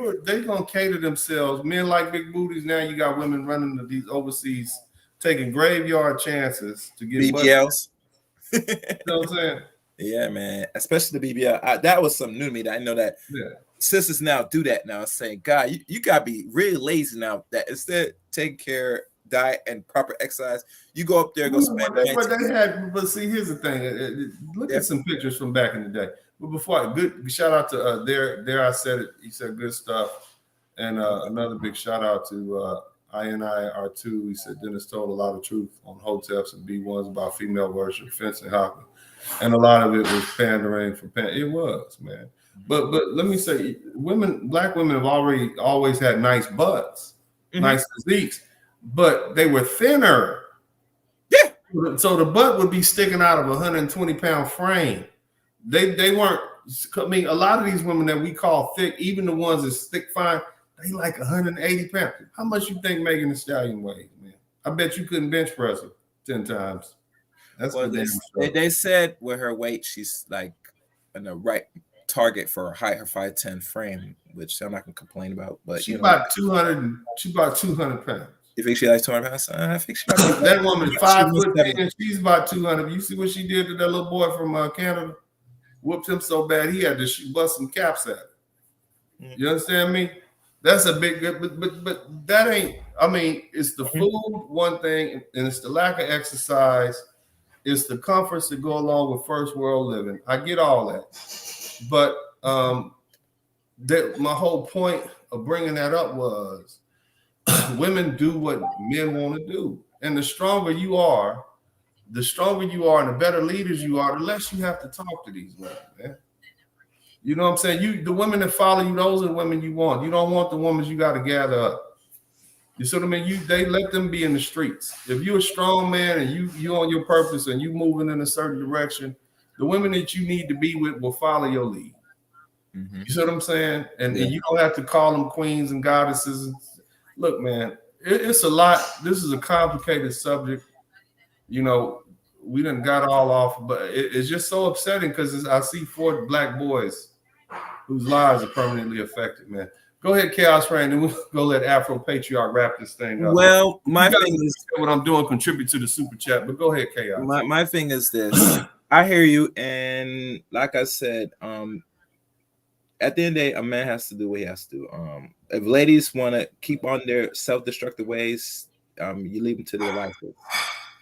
what they gonna cater themselves. Men like big booties. Now you got women running to these overseas, taking graveyard chances to get BBLs. You know what I'm saying? Yeah, man. Especially the BBL. That was something new to me. That I know that sisters now do that now. Saying, God, you gotta be really lazy now. That instead taking care, diet, and proper exercise, you go up there, go spend. But see, here's the thing. Look at some pictures from back in the day. But before, good shout out to there. I said it. He said good stuff, and another big shout out to INIR2. He said Dennis told a lot of truth on hoteps and B1s about female worship, fencing, hopping, and a lot of it was pandering for It was, man. But let me say, black women have always had nice butts, nice physiques, but they were thinner. Yeah. So the butt would be sticking out of a 120-pound frame. They weren't. I mean, a lot of these women that we call thick, even the ones that's thick fine, they like 180 pounds. How much you think Megan Thee Stallion weighs, man? I bet you couldn't bench press her 10 times. That's what they said with her weight, she's like in the right target for her height, her 5'10" frame, which I'm not gonna complain about. But she's about 200. She's about 200 pounds. You think she likes 200 pounds? I think she. That woman's 5'10" and she's about 200. You see what she did to that little boy from Canada? Whooped him so bad he had to bust some caps at him. You understand me? That's a big, but that ain't. I mean, it's the food one thing, and it's the lack of exercise. It's the comforts that go along with first world living. I get all that, but my whole point of bringing that up was women do what men want to do, and the stronger you are, and the better leaders you are, the less you have to talk to these women, man. You know what I'm saying? The women that follow you, those are the women you want. You don't want the women you got to gather up. You see what I mean? They let them be in the streets. If you're a strong man and you on your purpose and you moving in a certain direction, the women that you need to be with will follow your lead. You see what I'm saying? And you don't have to call them queens and goddesses. Look, man, it's a lot. This is a complicated subject. You know, we done got all off, but it's just so upsetting because I see 4 black boys whose lives are permanently affected, man. Go ahead, Chaos Rain, and we'll go let Afro Patriarch wrap this thing up. Well, my thing is what I'm doing, contribute to the super chat, but go ahead, Chaos. My thing is this. I hear you, and like I said, at the end of the day, a man has to do what he has to do. If ladies want to keep on their self-destructive ways, you leave them to their devices.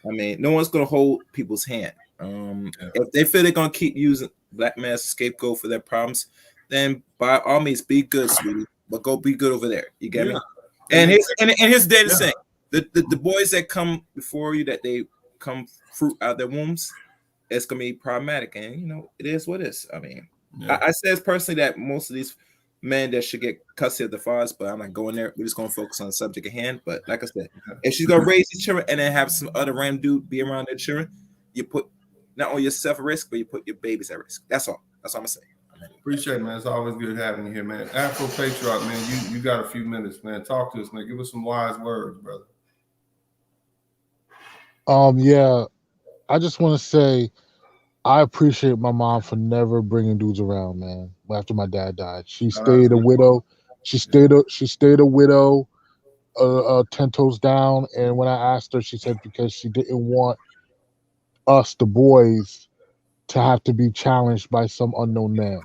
I mean, no one's gonna hold people's hand. If they feel they're gonna keep using black men as a scapegoat for their problems, then by all means, be good, sweetie. But go be good over there. You get me? And here's the data saying the boys that come before you, that they come fruit out of their wombs, it's gonna be problematic. And you know, it is what it is. I mean, I said personally that most of these men that should get custody of the fathers, but I'm not going there. We're just gonna focus on the subject at hand. But like I said, if she's gonna raise the children and then have some other random dude be around their children, you put not only yourself at risk, but you put your babies at risk. That's all. That's all I'm gonna say. Appreciate it, man. It's always good having you here, man. Afro Patriarch, man, you got a few minutes, man. Talk to us, man. Give us some wise words, brother. Yeah, I just want to say I appreciate my mom for never bringing dudes around, man. After my dad died, she stayed a widow. She stayed a widow, 10 toes down. And when I asked her, she said because she didn't want us, the boys, to have to be challenged by some unknown man.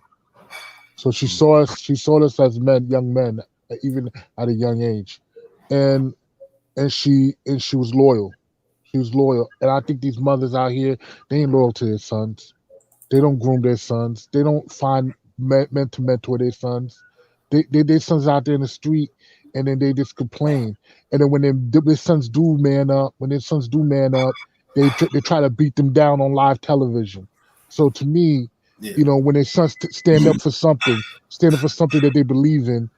So she saw us as men, young men, even at a young age, and she was loyal. She was loyal, and I think these mothers out here, they ain't loyal to their sons. They don't groom their sons. They don't find men to mentor their sons. Their sons out there in the street, and then they just complain. And then when their sons do man up, they try to beat them down on live television. So to me, you know, when their sons stand up for something that they believe in,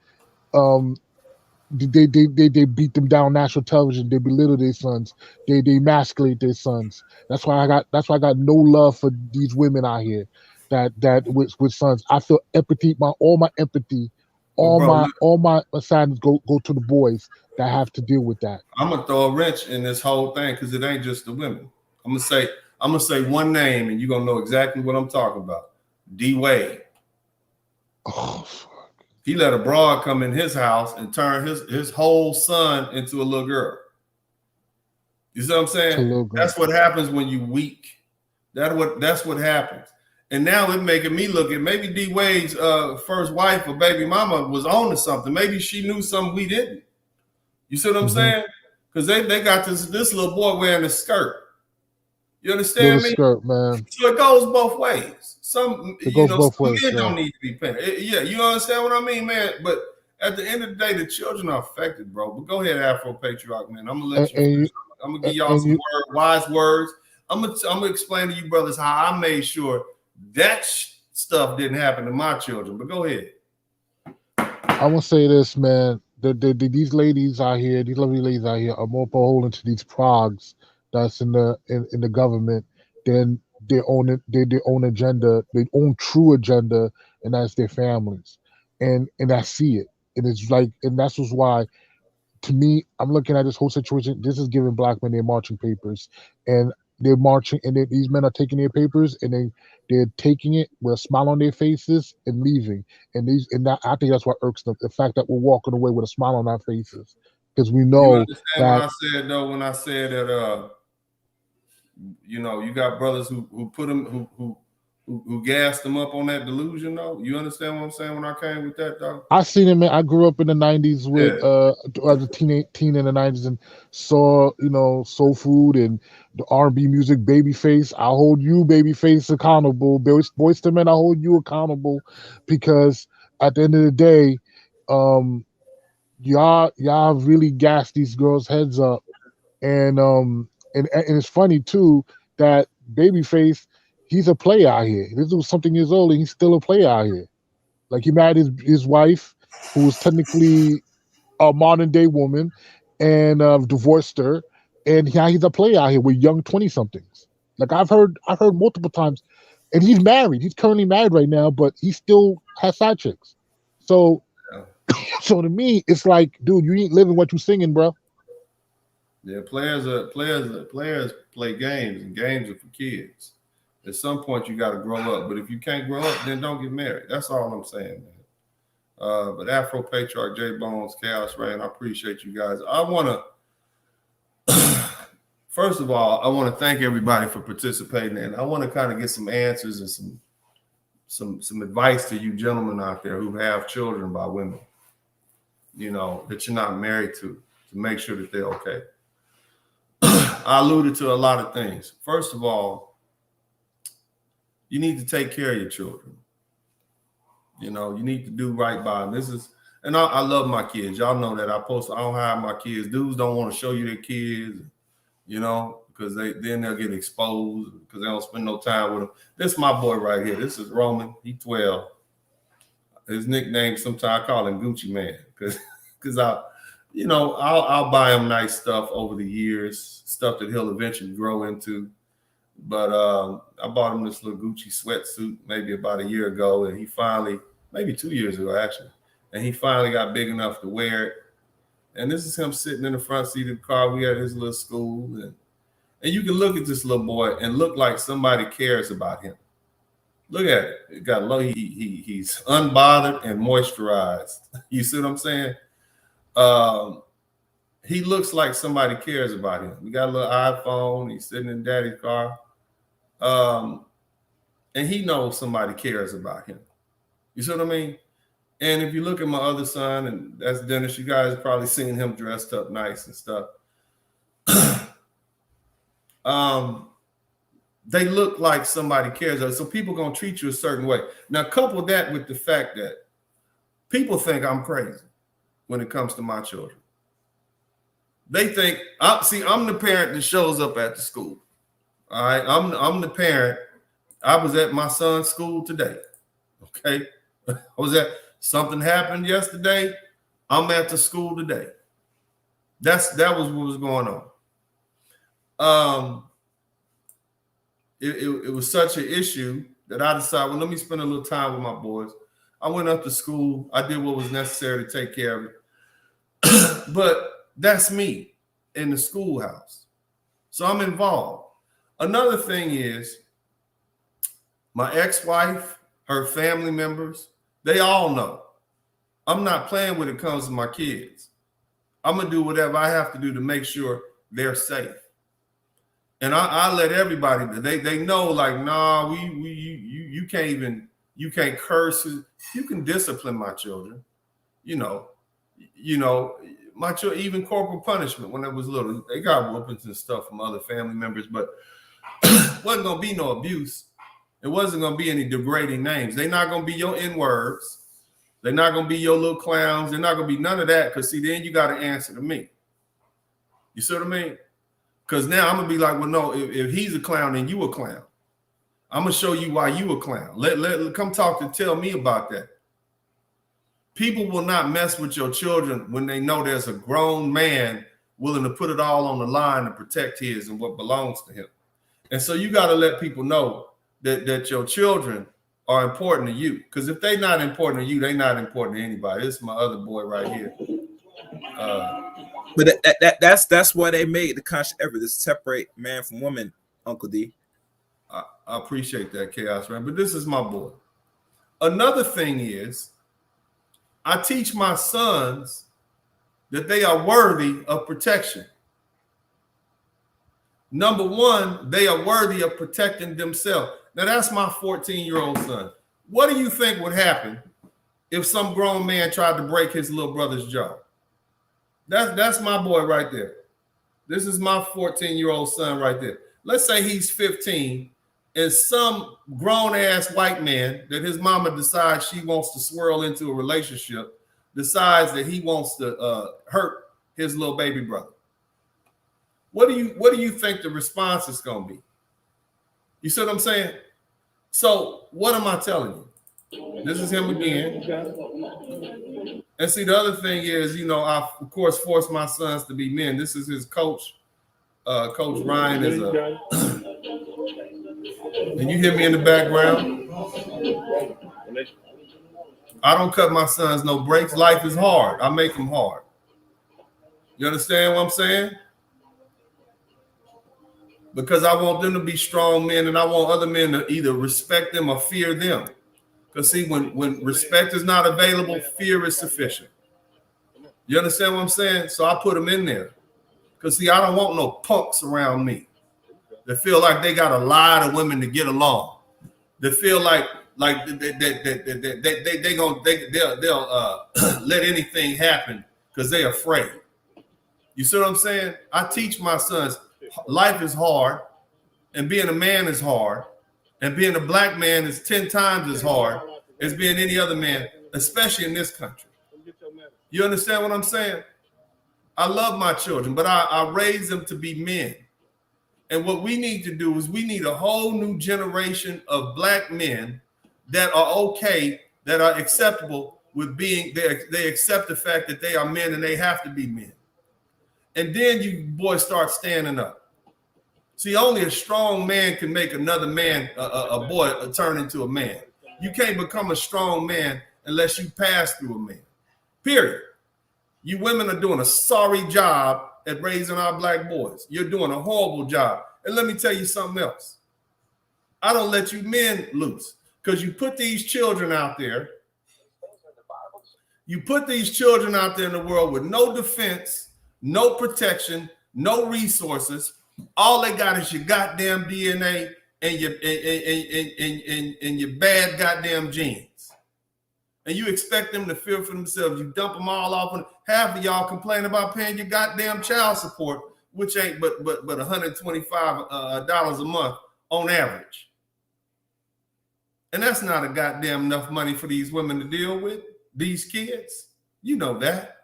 they beat them down on national television. They belittle their sons. They emasculate their sons. That's why I got no love for these women out here that with sons. I feel empathy. All my empathy, all my assignments go to the boys that have to deal with that. I'm gonna throw a wrench in this whole thing because it ain't just the women. I'm gonna say one name and you're gonna know exactly what I'm talking about. D Wade. Oh, fuck. He let a broad come in his house and turn his whole son into a little girl. You see what I'm saying? That's what happens when you weak. That's what happens. And now it's making me look at maybe D Wade's first wife or baby mama was on to something. Maybe she knew something we didn't. You see what I'm saying? Because they got this little boy wearing a skirt. You understand me? Skirt, man. So it goes both ways. Some men don't need to be paying. Yeah, you understand what I mean, man? But at the end of the day, the children are affected, bro. But go ahead, Afro Patriarch, man. I'm gonna let you. I'm gonna give y'all some wise words. I'm gonna explain to you, brothers, how I made sure that stuff didn't happen to my children. But go ahead. I want to say this, man. These ladies out here, these lovely ladies out here, are more beholden to these progs that's in the government than their own agenda, their own true agenda, and that's their families. And I see it. And it's like, and that's just why, to me, I'm looking at this whole situation. This is giving black men their marching papers, and they're marching, and these men are taking their papers, and they're taking it with a smile on their faces and leaving. And I think that's what irks them, the fact that we're walking away with a smile on our faces, because we know you understand what I said though when I said that you know, you got brothers who put them who gassed them up on that delusion though. You understand what I'm saying when I came with that though? I seen it, man. I grew up in the 90s with as a teen in the 90s and saw, you know, soul food and the R&B music. Babyface, I hold you, Babyface, accountable. Boys to Men, I hold you accountable, because at the end of the day, y'all really gassed these girls' heads up, and it's funny too that Babyface, he's a player out here. This was something years old, and he's still a player out here. Like, he married his wife, who was technically a modern day woman, and divorced her, and now he's a player out here with young 20-somethings. Like, I've heard multiple times, and he's married. He's currently married right now, but he still has side chicks. So, so to me, it's like, dude, you ain't living what you singing, bro. Yeah, players play games, and games are for kids. At some point, you got to grow up. But if you can't grow up, then don't get married. That's all I'm saying, man. But Afro Patriarch, J Bones, Chaos Rain, I appreciate you guys. I want to, first of all, I want to thank everybody for participating, and I want to kind of get some answers and some advice to you gentlemen out there who have children by women, you know, that you're not married to make sure that they're okay. I alluded to a lot of things. First of all, you need to take care of your children. You know, you need to do right by them. And I love my kids. Y'all know that I don't hide my kids. Dudes don't want to show you their kids, you know, because then they'll get exposed because they don't spend no time with them. This is my boy right here. This is Roman. He's 12. His nickname, sometimes I call him Gucci Man because I'll buy him nice stuff over the years, stuff that he'll eventually grow into. But I bought him this little Gucci sweatsuit maybe about a year ago, and he finally, maybe 2 years ago actually, and he finally got big enough to wear it. And this is him sitting in the front seat of the car. We had his little school, and you can look at this little boy and look like somebody cares about him. Look at it. It got low. He's unbothered and moisturized. You see what I'm saying? He looks like somebody cares about him. We got a little iPhone. He's sitting in daddy's car. And he knows somebody cares about him. You see what I mean? And if you look at my other son, and that's Dennis, you guys probably seen him dressed up nice and stuff. They look like somebody cares. So people going to treat you a certain way. Now, couple that with the fact that people think I'm crazy when it comes to my children. They think, I'm the parent that shows up at the school. All right, I'm the parent. I was at my son's school today. Okay, something happened yesterday. I'm at the school today. That was what was going on. It was such an issue that I decided, well, let me spend a little time with my boys. I went up to school. I did what was necessary to take care of it. But that's me in the schoolhouse. So I'm involved. Another thing is my ex-wife, her family members, they all know I'm not playing when it comes to my kids. I'm going to do whatever I have to do to make sure they're safe. And I let everybody, they know, like, nah, you can't curse. You can discipline my children. You know, my children, even corporal punishment when I was little, they got whoopings and stuff from other family members, but wasn't going to be no abuse. It wasn't going to be any degrading names. They're not going to be your N-words. They're not going to be your little clowns. They're not going to be none of that, because, see, then you got to answer to me. You see what I mean? Because now I'm going to be like, well, no, if he's a clown, then you a clown. I'm going to show you why you a clown. Let come talk and tell me about that. People will not mess with your children when they know there's a grown man willing to put it all on the line to protect his and what belongs to him. And so you got to let people know that your children are important to you. Because if they're not important to you, they're not important to anybody. This is my other boy right here. But that's why they made the conscious effort to separate man from woman, Uncle D. I appreciate that, Chaos, man. But this is my boy. Another thing is, I teach my sons that they are worthy of protection. Number one, they are worthy of protecting themselves. Now, that's my 14-year-old son. What do you think would happen if some grown man tried to break his little brother's jaw? That's my boy right there. This is my 14-year-old son right there. Let's say he's 15 and some grown-ass white man that his mama decides she wants to swirl into a relationship decides that he wants to hurt his little baby brother. What do you think the response is going to be? You see what I'm saying? So what am I telling you? This is him again. And see, the other thing is, you know, I, of course, force my sons to be men. This is his coach. Coach Ryan is a... And you hear me in the background? I don't cut my sons no breaks. Life is hard. I make them hard. You understand what I'm saying? Because I want them to be strong men, and I want other men to either respect them or fear them. Because see, when respect is not available, fear is sufficient. You understand what I'm saying? So I put them in there. Because see, I don't want no punks around me that feel like they got a lot of women to get along. They feel like they'll let anything happen because they're afraid. You see what I'm saying? I teach my sons life is hard, and being a man is hard, and being a black man is 10 times as hard as being any other man, especially in this country. You understand what I'm saying? I love my children, but I raise them to be men. And what we need to do is we need a whole new generation of black men that are okay, that are acceptable with being, they accept the fact that they are men and they have to be men. And then you boys start standing up. See, only a strong man can make another man, a boy, turn into a man. You can't become a strong man unless you pass through a man, period. You women are doing a sorry job at raising our black boys. You're doing a horrible job. And let me tell you something else. I don't let you men loose because you put these children out there. You put these children out there in the world with no defense, no protection, no resources. All they got is your goddamn DNA and your bad goddamn genes. And you expect them to fear for themselves. You dump them all off. And half of y'all complain about paying your goddamn child support, which ain't but $125 a month on average. And that's not a goddamn enough money for these women to deal with, these kids. You know that.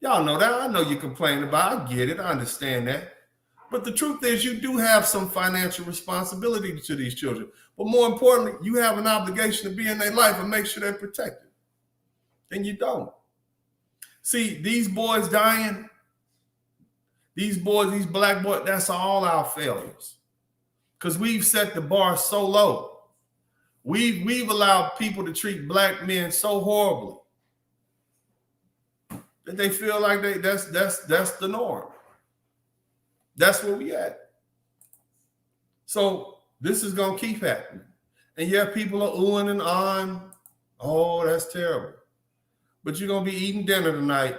Y'all know that. I know you complain about it. I get it. I understand that. But the truth is you do have some financial responsibility to these children. But more importantly, you have an obligation to be in their life and make sure they're protected. And you don't. See, these boys dying, these boys, these black boys, that's all our failures. Because we've set the bar so low. We've allowed people to treat black men so horribly that they feel like that's the norm. That's where we at. So this is gonna keep happening. And yeah, people are oohing and ahhing. Oh, that's terrible. But you're gonna be eating dinner tonight,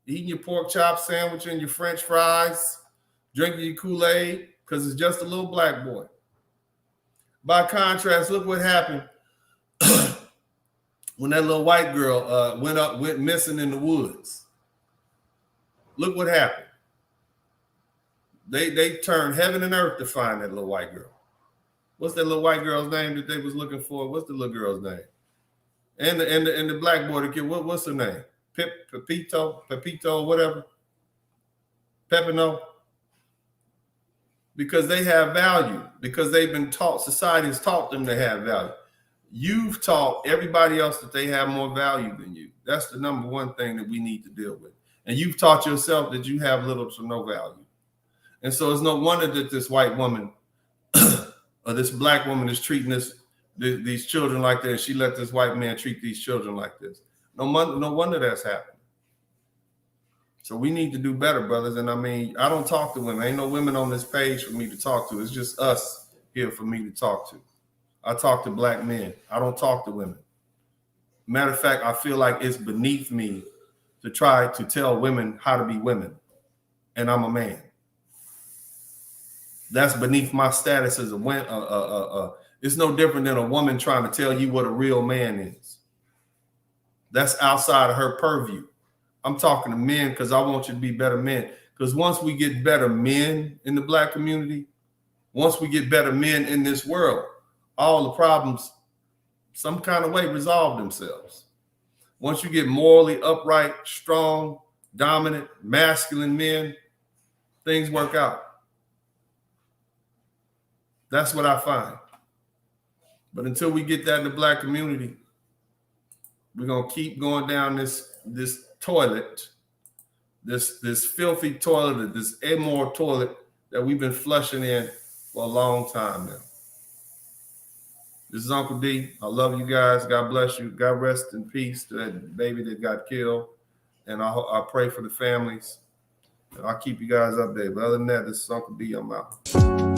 eating your pork chop sandwich and your French fries, drinking your Kool-Aid, because it's just a little black boy. By contrast, look what happened when that little white girl went missing in the woods. Look what happened. They turned heaven and earth to find that little white girl. What's that little white girl's name that they was looking for? What's the little girl's name? And the black boy, the kid, what's her name? Pepito, whatever. Pepino. Because they have value. Because they've been taught, society has taught them to have value. You've taught everybody else that they have more value than you. That's the number one thing that we need to deal with. And you've taught yourself that you have little to no value. And so it's no wonder that this white woman or this black woman is treating these children like that. She let this white man treat these children like this. No wonder that's happening. So we need to do better, brothers. And I mean, I don't talk to women. Ain't no women on this page for me to talk to. It's just us here for me to talk to. I talk to black men. I don't talk to women. Matter of fact, I feel like it's beneath me to try to tell women how to be women. And I'm a man. That's beneath my status as a it's no different than a woman trying to tell you what a real man is. That's outside of her purview. I'm talking to men because I want you to be better men. Because once we get better men in the black community, once we get better men in this world, all the problems some kind of way resolve themselves. Once you get morally upright, strong, dominant, masculine men, things work out. That's what I find. But until we get that in the black community, we're gonna keep going down this toilet, this filthy toilet, this immoral toilet that we've been flushing in for a long time now. This is Uncle D. I love you guys. God bless you. God rest in peace to that baby that got killed. And I pray for the families. And I'll keep you guys updated. But other than that, this is Uncle D. I'm out.